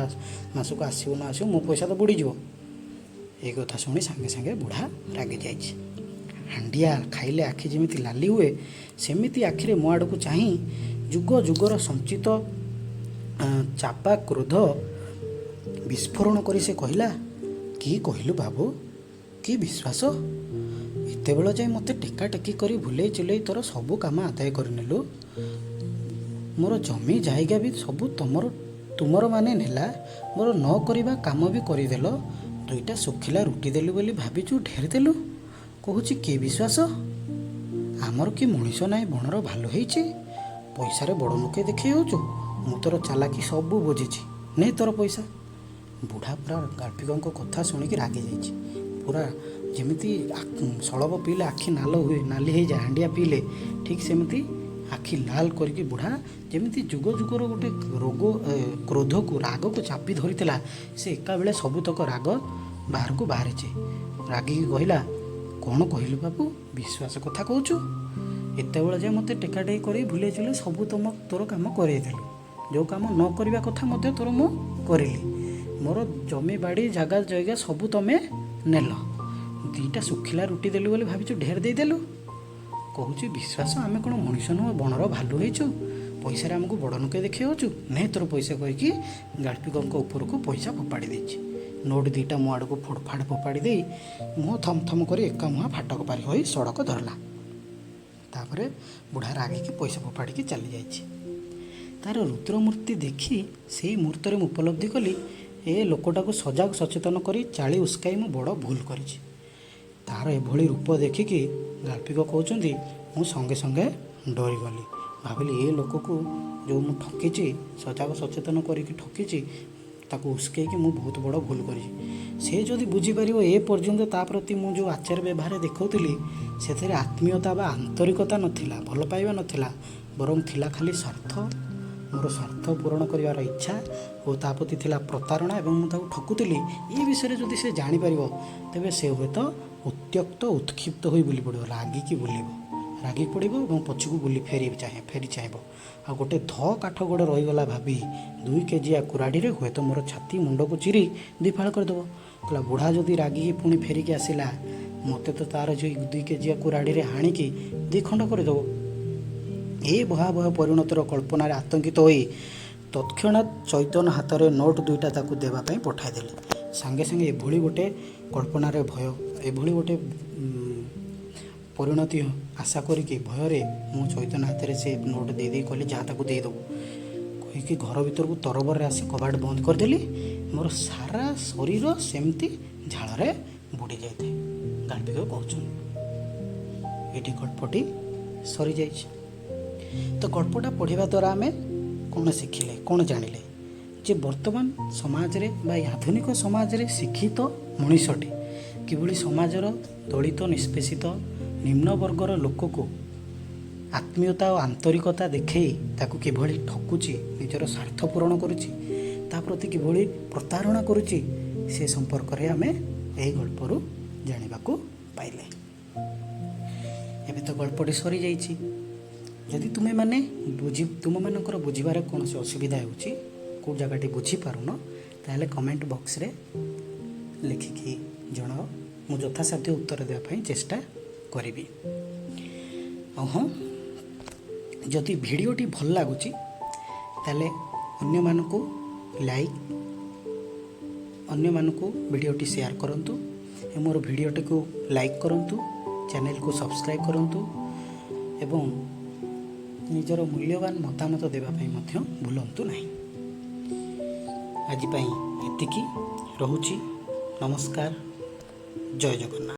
[SPEAKER 1] ମାସକୁ ଆସିବୁ ନ ଆସିବୁ, ମୋ ପଇସା ତ ବୁଡ଼ିଯିବ। ଏଇ କଥା ଶୁଣି ସାଙ୍ଗେ ସାଙ୍ଗେ ବୁଢ଼ା ରାଗି ଯାଇଛି। ହାଣ୍ଡିଆ ଖାଇଲେ ଆଖି ଯେମିତି ଲାଲି ହୁଏ, ସେମିତି ଆଖିରେ ମୋ ଆଡ଼କୁ ଚାହିଁ ଯୁଗ ଯୁଗର ସଞ୍ଚିତ ଚାପା କ୍ରୋଧ ବିସ୍ଫୋରଣ କରି ସେ କହିଲା, କି କହିଲୁ ବାବୁ? କି ବିଶ୍ୱାସ? ଏତେବେଳ ଯାଏ ମୋତେ ଟେକା ଟେକି କରି ଭୁଲେଇ ଚୁଲେଇ ତୋର ସବୁ କାମ ଆଦାୟ କରିନେଲୁ। ମୋର ଜମି ଜାଇଗା ବି ସବୁ ତୁମର ମାନେ ନେଲା, ମୋର ନ କରିବା କାମ ବି କରିଦେଲ, 2ଟା ଶୁଖିଲା ରୁଟି ଦେଲୁ ବୋଲି ଭାବିଛୁ ଢେର ଦେଲୁ। କହୁଛି କି ବିଶ୍ୱାସ? ଆମର କି ମଣିଷ ନାହିଁ ବଣର ଭାଲୁ ହେଇଛି? ପଇସାରେ ବଡ଼ ଲୋକେ ଦେଖେଇ ହେଉଛୁ? ମୁଁ ତୋର ଚାଲାକି ସବୁ ବୁଝିଛି, ନେ ତୋର ପଇସା। ବୁଢ଼ା ପୁରା ଗାଳ୍ପିକଙ୍କ କଥା ଶୁଣିକି ରାଗି ଯାଇଛି। ପୁରା ଯେମିତି ସଳବ ପିଇଲେ ଆଖି ନାଲି ହେଇଯାଏ, ହାଣ୍ଡିଆ ପିଇଲେ ଠିକ୍ ସେମିତି ଆଖି ଲାଲ କରିକି ବୁଢ଼ା ଯେମିତି ଯୁଗ ଯୁଗର ଗୋଟେ ରାଗକୁ ଚାପି ଧରିଥିଲା, ସେ ଏକାବେଳେ ସବୁତକ ରାଗ ବାହାରକୁ ବାହାରିଛି। ରାଗିକି କହିଲା, କ'ଣ କହିଲୁ ବାବୁ? ବିଶ୍ୱାସ କଥା କହୁଛୁ? ଏତେବେଳେ ଯାଏ ମୋତେ ଟେକାଟେକି କରି ଭୁଲେଇ ଚୁଲେଇ ସବୁ ତୋର କାମ କରେଇଦେଲୁ, ଯେଉଁ କାମ ନ କରିବା କଥା ମଧ୍ୟ ତୋର ମୁଁ କରିଲି। ମୋର ଜମି ବାଡ଼ି ଜାଗା ଜୈଗା ସବୁ ତମେ ନେଲ, 2ଟା ଶୁଖିଲା ରୁଟି ଦେଲୁ ବୋଲି ଭାବିଛୁ ଢେର ଦେଇଦେଲୁ। କହୁଛି ବିଶ୍ୱାସ? ଆମେ କ'ଣ ମଣିଷ ନୁହଁ, ବଣର ଭାଲୁ ହେଇଛୁ? ପଇସାରେ ଆମକୁ ବଡ଼ ଲୋକେ ଦେଖେଇ ହେଉଛୁ? ନେ ତୋର ପଇସା କହିକି ଗାଳ୍ପିକଙ୍କ ଉପରକୁ ପଇସା ଫୋପାଡ଼ି ଦେଇଛି। ନୋଟ୍ 2ଟା ମୋ ଆଡ଼କୁ ଫୋଡ଼ଫାଡ଼ ଫୋପାଡ଼ି ଦେଇ ମୁହଁ ଥମଥମ କରି ଏକା ମୁହାଁ ଫାଟକ ପାରି ହୋଇ ସଡ଼କ ଧରିଲା। ତାପରେ ବୁଢ଼ା ରାଗିକି ପଇସା ଫୋପାଡ଼ିକି ଚାଲିଯାଇଛି। ତାର ରୁଦ୍ରମୂର୍ତ୍ତି ଦେଖି ସେଇ ମୁହୂର୍ତ୍ତରେ ମୁଁ ଉପଲବ୍ଧି କଲି, ଏ ଲୋକଟାକୁ ସଜାଗ ସଚେତନ କରି ଚାଳି ଉସ୍କାଇ ମୁଁ ବଡ଼ ଭୁଲ କରିଛି। ତାର ଏଭଳି ରୂପ ଦେଖିକି ଗାଳ୍ପିକ କହୁଛନ୍ତି, ମୁଁ ସଙ୍ଗେ ସଙ୍ଗେ ଡରିଗଲି। ଭାବିଲି, ଏ ଲୋକକୁ ଯେଉଁ ମୁଁ ଠକିଛି, ସଜାଗ ସଚେତନ କରିକି ଠକିଛି, ତାକୁ ଉସ୍କେଇକି ମୁଁ ବହୁତ ବଡ଼ ଭୁଲ କରିଛି। ସେ ଯଦି ବୁଝିପାରିବ, ଏ ପର୍ଯ୍ୟନ୍ତ ତା ପ୍ରତି ମୁଁ ଯେଉଁ ଆଚାର ବ୍ୟବହାର ଦେଖାଉଥିଲି, ସେଥିରେ ଆତ୍ମୀୟତା ବା ଆନ୍ତରିକତା ନଥିଲା, ଭଲ ପାଇବା ନଥିଲା, ବରଂ ଥିଲା ଖାଲି ସ୍ୱାର୍ଥ। ମୋର ସ୍ୱାର୍ଥ ପୂରଣ କରିବାର ଇଚ୍ଛା ଓ ତା ପ୍ରତି ଥିଲା ପ୍ରତାରଣା, ଏବଂ ମୁଁ ତାକୁ ଠକୁଥିଲି। ଏ ବିଷୟରେ ଯଦି ସେ ଜାଣିପାରିବ, ତେବେ ସେ ହୁଏତ ଉତ୍ତ୍ୟକ୍ତ ଉତ୍କ୍ଷିପ୍ତ ହୋଇ ବୁଲି ପଡ଼ିବ, ରାଗି ପଡ଼ିବ ଏବଂ ପଛକୁ ଫେରି ଚାହିଁବ। ଆଉ ଗୋଟେ କାଠ ଗୋଡ଼ ରହିଗଲା ଭାବି 2 କେଜିଆ କୁରାଢ଼ୀରେ ହୁଏତ ମୋର ଛାତି ମୁଣ୍ଡକୁ ଚିରି 2 ଫାଳ କରିଦେବ। କହିଲା, ବୁଢ଼ା ଯଦି ରାଗିକି ପୁଣି ଫେରିକି ଆସିଲା, ମୋତେ ତ ତାର 2 କେଜିଆ କୁରାଢ଼ୀରେ ହାଣିକି 2 ଖଣ୍ଡ କରିଦେବ। ଏ ଭୟାବହ ପରିଣତିର କଳ୍ପନାରେ ଆତଙ୍କିତ ହୋଇ ତତ୍କ୍ଷଣାତ୍ ଚୈତନ ହାତରେ ନୋଟ୍ 2ଟା ତାକୁ ଦେବା ପାଇଁ ପଠାଇଦେଲି। ସାଙ୍ଗେ ସାଙ୍ଗେ ଏଭଳି ଗୋଟେ କଳ୍ପନାରେ ଭୟ, ଏଭଳି ଗୋଟେ ପରିଣତି ଆଶା କରିକି ଭୟରେ ମୁଁ ଚୈତନ ହାତରେ ସେ ନୋଟ୍ ଦେଇ କହିଲି, ଯାହା ତାକୁ ଦେଇଦେବୁ। ହୋଇକି ଘର ଭିତରକୁ ତରବରରେ ଆସି କବାଟ ବନ୍ଦ କରିଦେଲି। ମୋର ସାରା ଶରୀର ସେମିତି ଝାଳରେ ବୁଡ଼ି ଯାଇଥାଏ। ଗାଳ୍ପିକ କହୁଛନ୍ତି ଏଠି ଗଳ୍ପଟି ସରିଯାଇଛି। ତ ଗଳ୍ପଟା ପଢ଼ିବା ଦ୍ୱାରା ଆମେ କ'ଣ ଶିଖିଲେ, କ'ଣ ଜାଣିଲେ ଯେ ବର୍ତ୍ତମାନ ସମାଜରେ ବା ଆଧୁନିକ ସମାଜରେ ଶିକ୍ଷିତ ମଣିଷଟି କିଭଳି ସମାଜର ଦଳିତ ନିଷ୍ପେଷିତ ନିମ୍ନ ବର୍ଗର ଲୋକକୁ ଆତ୍ମୀୟତା ଓ ଆନ୍ତରିକତା ଦେଖାଇ ତାକୁ କିଭଳି ଠକୁଛି, ନିଜର ସ୍ୱାର୍ଥ ପୂରଣ କରୁଛି, ତା ପ୍ରତି କିଭଳି ପ୍ରତାରଣା କରୁଛି, ସେ ସମ୍ପର୍କରେ ଆମେ ଏହି ଗଳ୍ପରୁ ଜାଣିବାକୁ ପାଇଲେ। ଏବେ ତ ଗଳ୍ପଟି ସରିଯାଇଛି। ଯଦି ତୁମେମାନେ ତୁମମାନଙ୍କର ବୁଝିବାରେ କୌଣସି ଅସୁବିଧା ହେଉଛି, କେଉଁ ଜାଗାଟି ବୁଝିପାରୁନ, ତାହେଲେ କମେଣ୍ଟ ବକ୍ସରେ ଲେଖିକି ଜଣାଅ। ମୁଁ ଯଥାସାଧ୍ୟ ଉତ୍ତର ଦେବା ପାଇଁ ଚେଷ୍ଟା କରିବି। ଆଉ ହଁ, ଯଦି ଭିଡ଼ିଓଟି ଭଲ ଲାଗୁଛି ତାହେଲେ ଅନ୍ୟମାନଙ୍କୁ ଭିଡ଼ିଓଟି ସେୟାର କରନ୍ତୁ। ମୋର ଭିଡ଼ିଓଟିକୁ ଲାଇକ୍ କରନ୍ତୁ, ଚ୍ୟାନେଲକୁ ସବସ୍କ୍ରାଇବ୍ କରନ୍ତୁ ଏବଂ ନିଜର ମୂଲ୍ୟବାନ ମତାମତ ଦେବା ପାଇଁ ମଧ୍ୟ ଭୁଲନ୍ତୁ ନାହିଁ। ଆଜି ପାଇଁ ଏତିକି ରହୁଛି। ନମସ୍କାର, ଜୟ ଜଗନ୍ନାଥ।